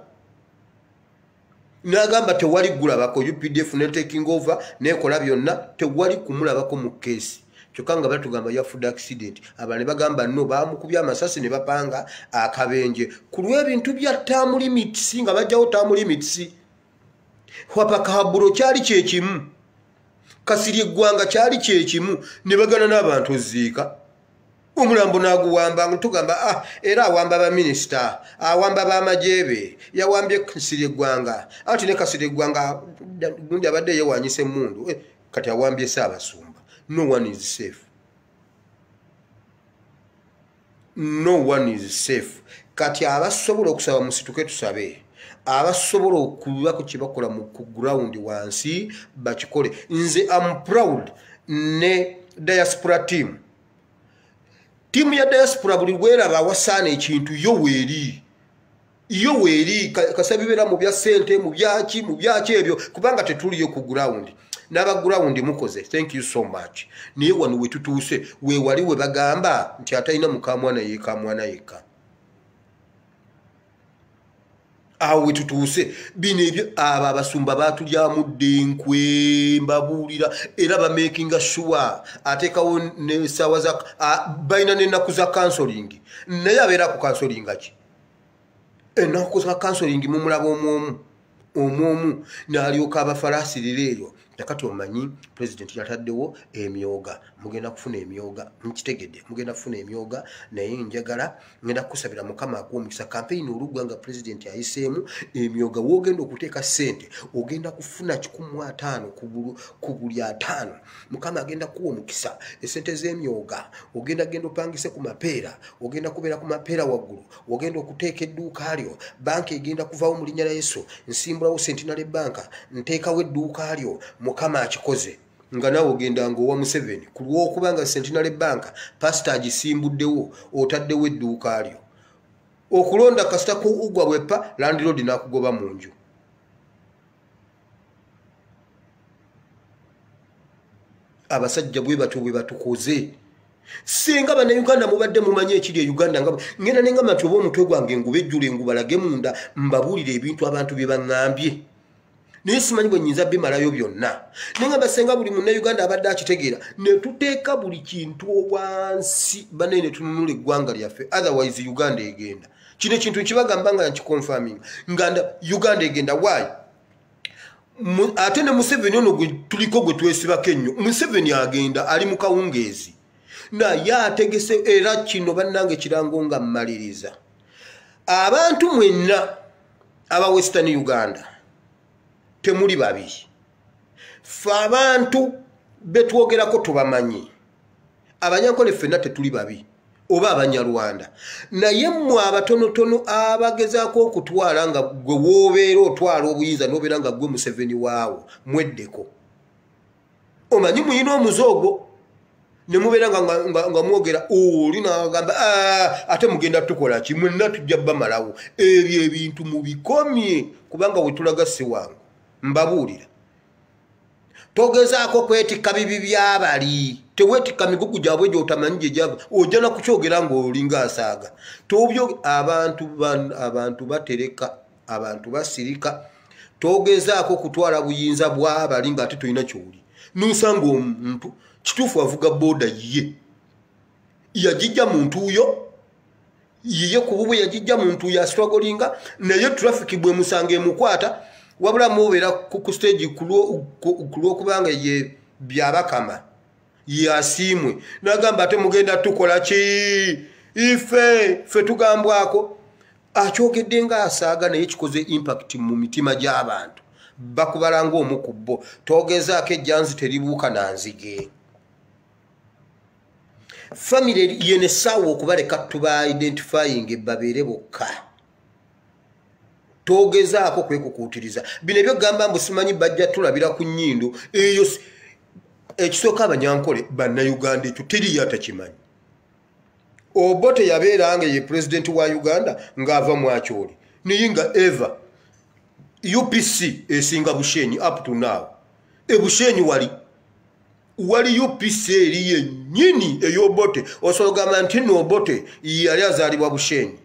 n'agamba tewali gulabako UPDF ne taking over nekola byonna tewali kumulabako mu keesi kyokka nga batugamba yafudde accident abane bagamba no bamukubya amasasi ne bapanga akabenje ku lw'ebintu bya term limits nga bajjawo term limits Hwapakahaburo kyali kyekimu Kasirye Gwanga kyali kyekimu ne bagana n'abantu ziika omulambo naguwamba tugamba era awamba ba minister awamba ba majebe yawambye Kasirye Gwanga ati ne Kasirye Gwanga gundi abadde yewanyise mundu kati awambye Ssaabasumba no one is safe kati abasobola okusaba musituke tusabe abasobola okuba ku kibakola mu ground wansi bakikole nze am proud ne diaspora team ya diaspora buli lweraba awasaana ekintu yo weeri kasabibera mu bya sente mu byaki ebyo kubanga tetuliyo ku ground n'aba ground mukoze thank you so much niye wano we tutuuse we wali we bagamba nti atalina mukamwana yeka awe tutuuse bino ebyo abo abasumba batulyamudde enkwe mbabuulira era bamakinga sure ateekawo n'essaawa za balina n'ennaku za counseling naye abeera ku counseling ki ennaku za counseling mumulaba omwomu n'alyoka abafalaasirira eyo nakati omanyi president yataddewo emyoga mugenda kufuna emyoga mukitegedde mugenda kufuna emyoga naye njagala ngenda kusabira mukama akwomukisa campaign olugwanga president ayiseemu emyoga wogenda okuteeka sente ogenda kufuna 15 ku buli 5 mukama agenda kuwa omukisa esente z'emyoga genda opangise ku mapeera ogenda kubeera ku mapeera waggulu ogenda okuteeka edduuka lyo banki egenda kuvaawo mu linnya lya Yesu nsimbu nsimbulawo Centenary Bank nteekawo edduuka lyo mukama akikoze nga naawe ogenda ng'owa Museveni ku lw'okubanga Centenary Bank pasita agisimbuddewo otaddewo edduuka lyo okulonda kasita ku ugwa bwepa landlord n'akugoba mu nju. Abasajja bwe batukoze singa bannayuganda mubadde mumanye ekiri e Uganda nga ngenda nenga matu omutwe gwange ngubejjula engubalage munda mbabuulire ebintu abantu bye baŋŋambye naye simanyi bwe nnyinza bimalayo byonna nenga basenga buli munnayuganda abadde akitegeera ne tuteeka buli kintu wansi banene ne tununula eggwanga lyaffe otherwise Uganda egenda kino ekintu kibagamba nga nkikonfirming nganda Uganda egenda why ate ne Museveni ono gwe tuliko gwe twesibako ennyo Museveni agenda ali mu kawungeezi naye ategese era kino bannange kirango nga mmaliriza abantu mwenna aba Western Uganda temuli babi fe abantu betwogerako tubamanyi abanyankole ffenna tetuli babi oba abanyarwanda naye mmwe abatonotono abagezaako okutwala nga gwe woobeera otwala obuyinza n'obeera nga gwe Museveni waawo mweddeko omanyi muyina omuzoogo ne mubeera nga mwogera oli n'agamba ate mugenda tukola ki mwenna tujja bamalawo ebyo ebintu mubikomye kubanga we tulaga si wangu mbabuulira togezaako kwetikka bibi byabali teweetikka migugu gyabwe gy'otamanyi gye gyava ojja na kukyogera ng'olinga asaaga tobyo abantu batereka abantu basirika togezaako kutwala buyinza bw'abali ng'ate tolina kyoli n'osanga omuntu kituufu avuga booda ye yagijja muntu yo yiye ku bubwe yagijja muntu ya strugglinga naye traffic bwe musanga emukwata wabula mubeera ku stage kulw'okubanga ye byabakama yasiimwe n'agamba ate mugenda tukola ki ife tugambwako akyogedde ng'asaaga naye kikoze impact mu mitima gy'abantu bakubala ng'omu ku bo togezaako ejjanzi teribuuka na nzige family yene sawo okubaleka tuba identifying babeere bokka togezaako kwekukuutiriza bino ebyo gamba mbu simanyi bajja tulabira ku nnyindo eyo ekisooka abanyankole bannayuganda ekyo teriyo atakimanyi Obote yabeeranga ye president wa Uganda ng'ava mu akyoli naye nga eva UPC esinga Bushenyi up to now Bushenyi wali UPC eri yennyini ey'Obote osobola nti no Obote yali azaalibwa Bushenyi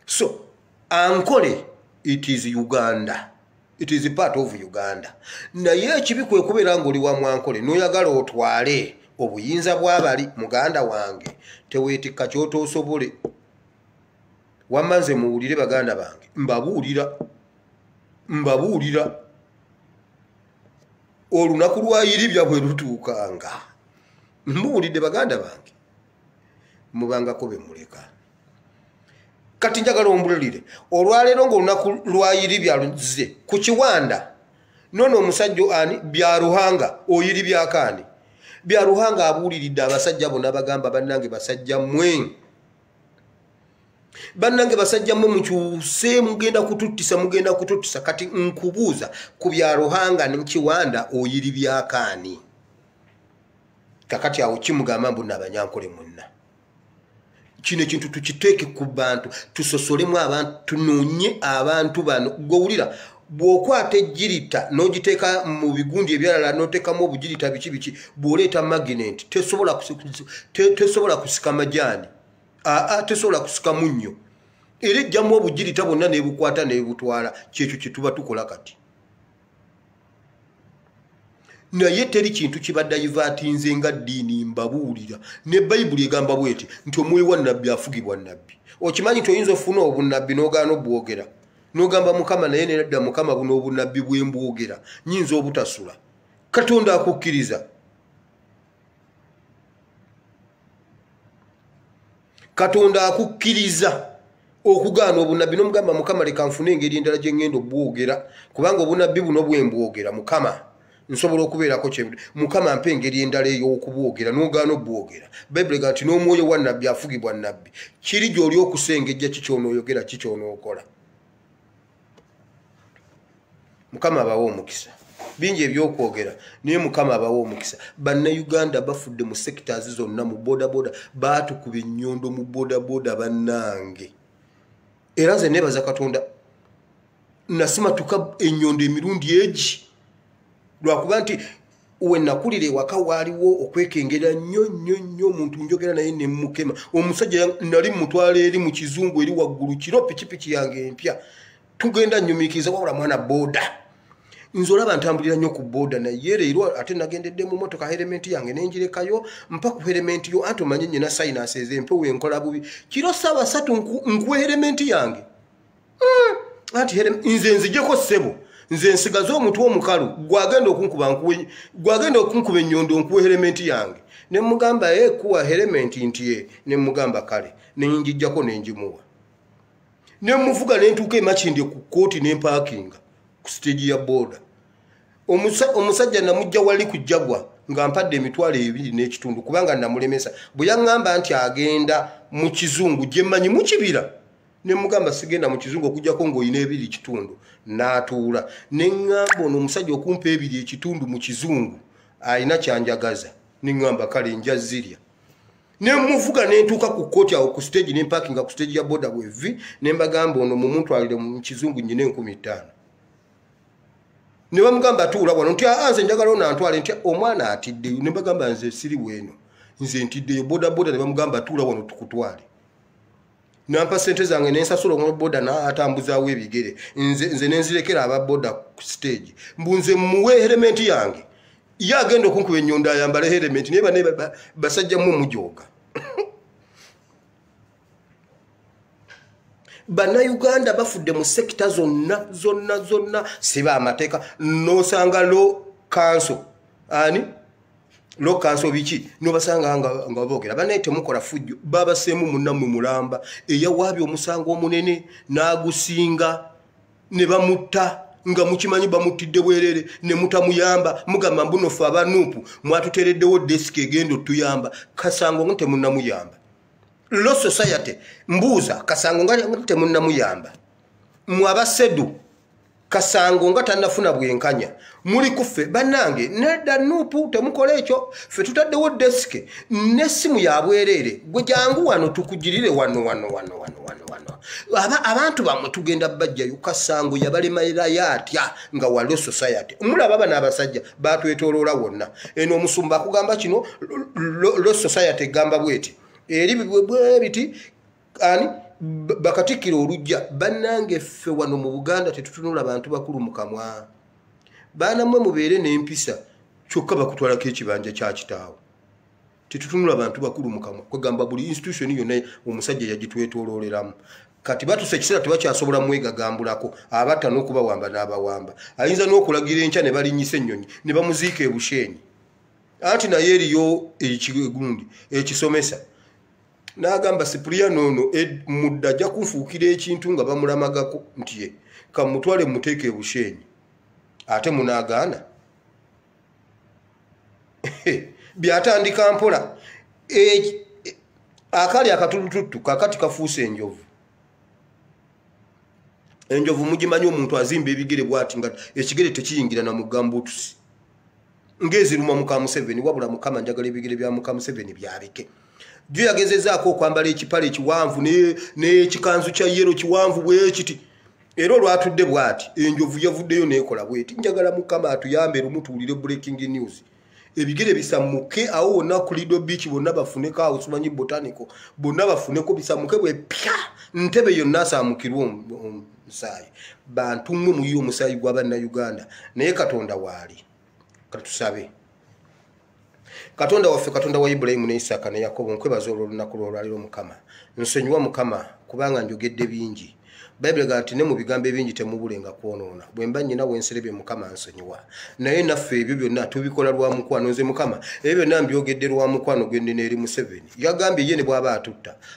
so Ankole it is Uganda it is a part of Uganda naye ekibi kwe kubeera ng'oli wa Mwankole n'oyagala otwale obuyinza bw'abali muganda wange teweetikka ky'otoosobole wammanze muwulire baganda bange mbabuulira olunaku lwayiribya bwe lutuukanga mbuwulidde baganda bange mubangako be muleka kati njagala ombulirire olwaleero ng'olunaku lwayiribya luze ku Kiwanda nono omusajja ani Byaruhanga oyiribyakaani Byaruhanga abuuliridde abasajja bonna bagamba bannange basajja mmwe mukyuse mugenda kututtisa kati nkubuuza ku Byaruhanga ne Kiwanda oyiribyakaani kakati awo kimugamba mbu n'abanyankole mwenna kino ekintu tukiteeke ku bantu tusosolemu abantu tunoonye abantu bano gwowulira bw'okwata ejjirita n'ogiteeka mu bigundi ebyalala n'oteekamu obugirita biki bw'oleeta magnet tesobola kusika majaani tesobola kusika munnyo era ejjamu obugirita bwonna n'ebukwata n'ebutwala kyekyo kye tuba tukola kati naye teri kintu kibaddayivatinze nga ddiini mbabuulira ne bayibuli egamba bweti nti omwoyo wa nnabbi afugibwa nnabbi okimanyi nti oyinza ofuna obunnabbi n'ogaana obwogera n'ogamba mukama naye nedda mukama buno obunnabbi bwembwogera nyinza obutasula katonda akukkiriza okugaana obunnabbi n'omugamba mukama leka nfune engeri endala gye ŋŋenda obwogera kubanga obunnabbi buno bwembwogera mukama nsobola okubeerako kyebude mukama mpa engeri endala ey'okubwogera n'ogaana obwogera bayibuli ega nti n'omwoyo wa nnabbi afugibwa nnabbi kiri gy'oli okusengejja kikyonooyogera kikyonookola mukama abawo omukisa bingi ebyokwogera naye mukama abawo omukisa bannayuganda bafudde mu sectors zonna mu bodaboda baatukuba ennyondo mu bodaboda bannange era nze nebaza katonda nasimatuka ennyondo emirundi egi lwakuba nti wenakulira ewaka waaliwo okwekengera nnyo omuntu njogera naye nemukema omusajja nali mutwala eri mu kizungu eri waggulu kiro pikipiki yange empya tugenda nnyumikiriza wabula mwana boda nze olaba ntambulira nnyo ku boda naye leero ate nagendedde mu motoka helementi yange nenjirekayo mpa ku helementi yo anti omanye nyina sayinansi empewo enkola bubi kiro ssaawa 3 nkuwa helementi yange anti nze nzijeko ssebo nze nsigaze omuntu omukalu gwagenda okunkuba ennyondo nkuwa helementi yange ne mugamba kuwa helementi nti ne mugamba kale nenjijjako nenjimuwa ne muvuga nentuuka emakindi ku kooti nempakinga ku stage ya boda omusajja namujja wali kujjagwa nga mpadde emitwalo 2.5 kubanga namulemesa bwe yaŋŋamba nti agenda mu kizungu gye mmanyi mu kibira ne mugamba sigenda mu kizungu okujjako ng'olina 2.5 n'atuula ne ŋŋamba ono omusajja okumpa 2.5 mu kizungu alina kyanjagaza ne ŋŋamba kale nja zirya ne muvuga nentuuka ku kooti awo ku stage nempakinga ku stage ya boda bwevi ne mbagamba ono mu muntu alire mu kizungu nyina 15,000 ne bamugamba atuula wano nti nze njagala onantwale nti omwana atiddeyo ne mbagamba nze siri weno nze ntiddeyo bodaboda ne bamugamba atuula wano tukutwale nampa sente zange nensasula omwana boda n'atambuzaawo ebigere nze nenzirekera ababoda ku stage mbunze muwe helementi yange ye agenda okunkuba ennyondo ayambala helementi naye bane basajjamu omujooga bannayuganda bafudde mu sekita zonna siba amateeka nosanga lo kanso lo kanso biki nobasanga nga boogera banaye temukola fujjo babaseemu munnammwe mulamba eyawaabye omusango omunene n'agusinga ne bamutta nga mukimanyi bamutidde bwerere ne mutamuyamba mugamba mbunofu abanuupu mwatutereddewo desiki egenda otuyamba kasango nga temunnamuyamba Law Society mbuuza kasango nga temunnamuyamba mwabasedu kasango nga tannafuna bwenkanya muli kuffe bannange nedda nuupu temukola ekyo ffe tutaddewo desiki n'essimu ya bwerere gwe jangu wano tukugirire wano abantu bamwe tugenda bajjayo kasango yabalemalira yatya nga wa Law Society mulaba bana abasajja batwetooloola wonna eno omusumba akugamba kino Law Society egamba bweti eri bwe biti ani bakatikiro olujja bannange ffe wano mu Buganda tetutunula abantu bakulu mu kamwa baana mwe mubeere n'empisa kyokka bakutwalako ekibanja kya kitaawo tetutunula abantu bakulu mu kamwa kwegamba buli institution yonna omusajja yagitwetoolooleramu kati batuse ekiseera tebakyasobola mwegagambulako abatta n'okubawamba n'abawamba ayinza n'okulagira enkya ne balinyisa ennyonyi ne bamuziika ebushenyi anti naye eriyo ekigundi ekisomesa n'agamba Cipriano ono mudda ajja kunfuukira ekintu nga bamulamagako nti ye kamutwale muteeke ebushenyi ate munaagaana byatandika mpola akali akatulututtu kakati kafuuse enjovu mugimanyi omuntu azimba ebigere bwati nga ekigere tekiyingira na mugambutusi ng'eziruma muka Museveni wabula mukama njagala ebigere bya muka Museveni byabike gyo yagezezaako okwambala ekipale ekiwanvu n'ekikanzu kya yero kiwanvu bwekiti era olwatudde bwati enjovu yavuddeyo neekola bweti njagala mukama atuyambe lumutuulire breaking news ebigere bisamuke awo wonna ku Lido Beach bonna bafuneko awo simanyi botanico bonna bafuneko bisamuke bwe pya ntebe yonna asaamukirwa omusaayi bantu mmwe muyiye omusaayi gw'abannayuganda naye katonda waali katusabe katonda waffe katonda wa Ibrahimu ne Isaka ne Yakobo nkwebaza olunaku lwolwaliro mukama nsonyiwa mukama kubanga njogedde bingi Bible gati ne mu bigambo ebingi temubulenga kwonoona bwe mba nnyina wenserebye mukama nsonyiwa naye naffe ebyo byonna tubikola lwa mukwano nze mukama ebyo byonna mbyogedde lwa mukwano gwende n'eri Museveni yagambye ye ne bw'aba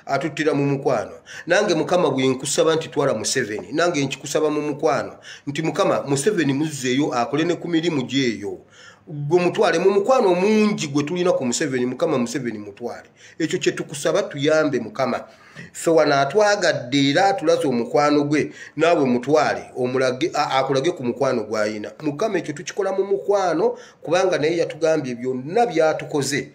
atuttira mu mukwano nange mukama bwe nkusaba nti twala Museveni nange nkikusaba mu mukwano nti mukama Museveni muzzeeyo akole ne ku mirimu gyeyo gwe mutwale mu mukwano mungi gwe tulina ku Museveni mukama Museveni mutwale ekyo kye tukusaba tuyambe mukama ffe wano atwagadde era atulaze omukwano gwe naawe mutwale omulage akulage ku mukwano gw'ayina. Mukama ekyo tukikola mu mukwano kubanga naye yatugambye byonna byatukoze.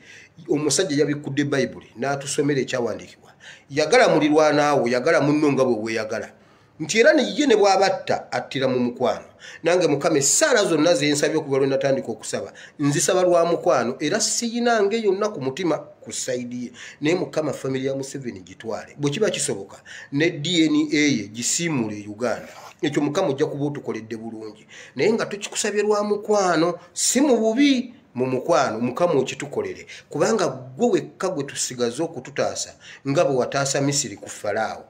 Omusajja yabikudde Bayibuli n'atusomera ekyawandiikibwa. Yagala mulirwanaawo, yagala munno nga bwe weeyagala. Nti era ye ne bw'abatta attira mu mukwano. Nange Mukama essaala zonna ze nsabye okuva lwe natandika okusaba nzisaba lwa mukwano era siyinange yonna ku mutima ku sayidi ye. Naye Mukama family ya Museveni gitwale bwe kiba kisoboka ne DNA ye gisiimule Uganda. Ekyo Mukama ojja kuba otukoledde bulungi. Naye nga tukikusabye lwa mukwano si mu bubi. Mu mukwano Mukama okitukolere kubanga gwe wekka gwe tusigaze okututaasa nga bwe wataasa Misiri ku Falaawo.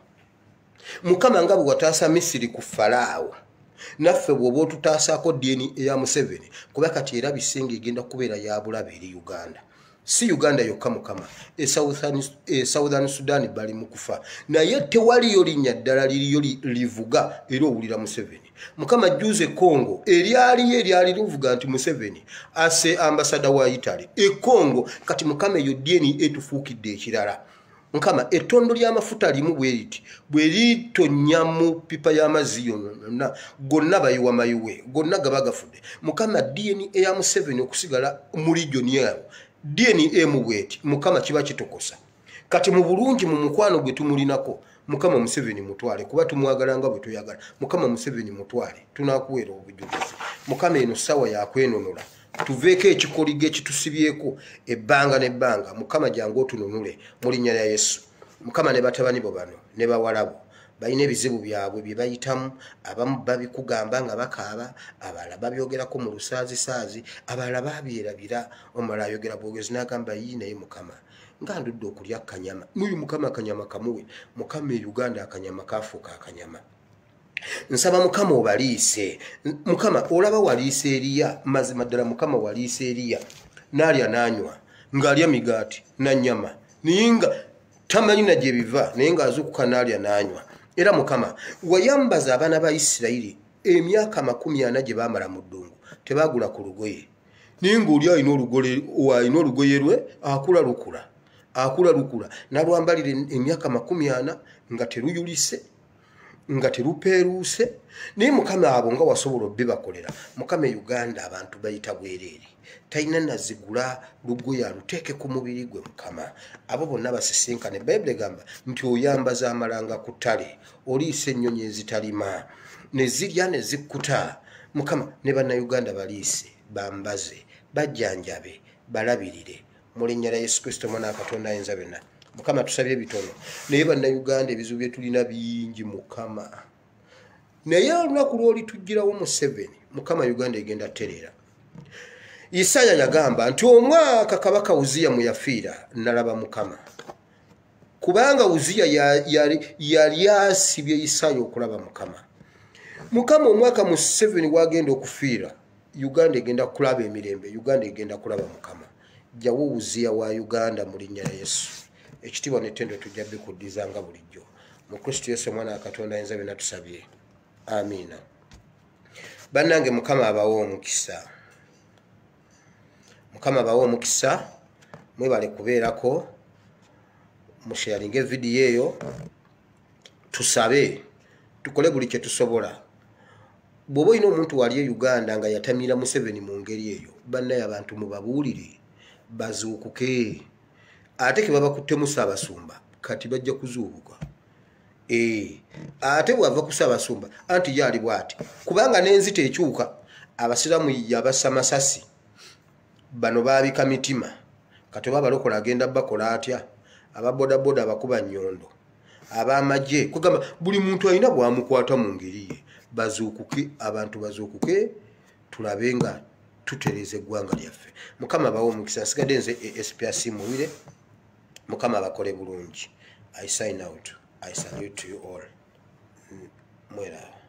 Mukama nga bwe wataasa Misiri ku Falaawo naffe bw'oba otutaasaako DNA eya Museveni kuba kati era bisinga egenda kubeera ya bulabe eri Uganda. Si Uganda yokka Mukama, Southern Sudan bali mu kufa naye tewaliyo linnya ddala liriyo livuga era owulira Museveni. Mukama jjuze Congo eryali livuga nti Museveni ase ambasada wa Italy Congo kati Mukama eyo DNA etufuukidde ekirala. Mukama ettondo ly'amafuta limu bwe litonnya mu pipa y'amazzi yonna gonna bayiwa mayiwe gonna gaba gafudde. Mukama DNA eya Museveni okusigala mu regioni yawo DNA mu bweti Mukama kiba kitokosa. Kati mu bulungi mu mukwano gwe tumulinako Mukama Museveni mutwale kuba tumwagala nga bwe tuyagala. Mukama Museveni mutwale tunakuweera obujulizi. Mukama eno sawa yakwenonola tuveeko ekikolige ekitusibyeko ebbanga n'ebbanga. Mukama jangu otununule mu linnya lya Yesu. Mukama ne batabani bo bano ne bawalabo balina ebizibu byabwe bye bayitamu. Abamu babikugamba nga bakaaba, abalala babyogerako mu lusaazisaazi, abalala babyerabira. Omulala ayogera bwogezi n'agamba yii naye Mukama nga ndudde okulya akanyama. N'oyo Mukama akanyama kamuwe. Mukama e Uganda akanyama kafuuka akanyama. Nsaba Mukama obaliise. Mukama olaba waliise Eriya mazima ddala. Mukama waliise Eriya n'alya n'anywa ng'alya migaati na nnyama naye nga tamanyi na gye biva naye ng'azuukuka n'alya n'anywa. Era Mukama wayambaza abaana ba Isirayiri emyaka 40 gye baamala mu ddungu tebaagula ku lugoye naye ng'oli alina olugoye lwe akula lukula n'alwambalira emyaka 40 nga teruyulise nga terupeeruuse. Naye Mukama abo nga wasobola obbibakolera. Mukama Uganda abantu bayita bwereere talina nazigula lugoye aluteeke ku mubiri gwe. Mukama abo bonna basisinkane. Bayibuli egamba nti oyambaza amalanga ku ttale oliisa ennyonyi ezitalima ne zirya ne zikkuta. Mukama ne bannayuganda baliise bambaze bajjanjabe balabirire mu linnya lya Yesu Kristo mwana wa Katonda ayinza byonna. Mukama tusabye bitono naye bannayuganda ebizibu bye tulina bingi Mukama. Naye olunaku lw'olitugirawo Museveni Mukama Uganda egenda ttereera. Isaya yagamba nti omwaka kabaka Uziya mwe yafiira nalaba Mukama kubanga Uziya yali asibye Isaya okulaba Mukama. Mukama omwaka Museveni wagenda okufiira Uganda egenda kulaba emirembe. Uganda egenda kulaba Mukama. Jjawo Uziya wa Uganda mu linnya lya Yesu. Ekitiibwa n'ettendo tujja bikuddiza nga bulijjo mu Kristo Yesu omwana wa Katonda ayinza byonna tusabye. Amiina. Bannange Mukama abawe omukisa. Mukama abawe omukisa. Mwebale kubeerako musharinge vidiyo eyo tusabe tukole buli kye tusobola. Bw'oba olina omuntu wali e Uganda nga yatamira Museveni mu ngeri eyo bannaye abantu mubabuulire bazuukuke. Ate ke babakuttemu Ssaabasumba kati bajja kuzuubuka. Ate bw'ava ku Ssaabasumba anti yaali bw'ati kubanga n'enzita ekyuka. Abasiramu yabassa masasi bano baabika mitima kati oba balokola agenda bakola atya. Ababodaboda abakuba nnyondo ab'amagye kugamba buli muntu alina bw'amukwata mu ngeri ye. Bazuukuke abantu bazuukuke tulabe nga tutereeza eggwanga lyaffe. Mukama abawe omukisa. Nsigadde nze SPRC Muwire. Mukama abakole bulungi. I sign out. I salute you all. Mwera.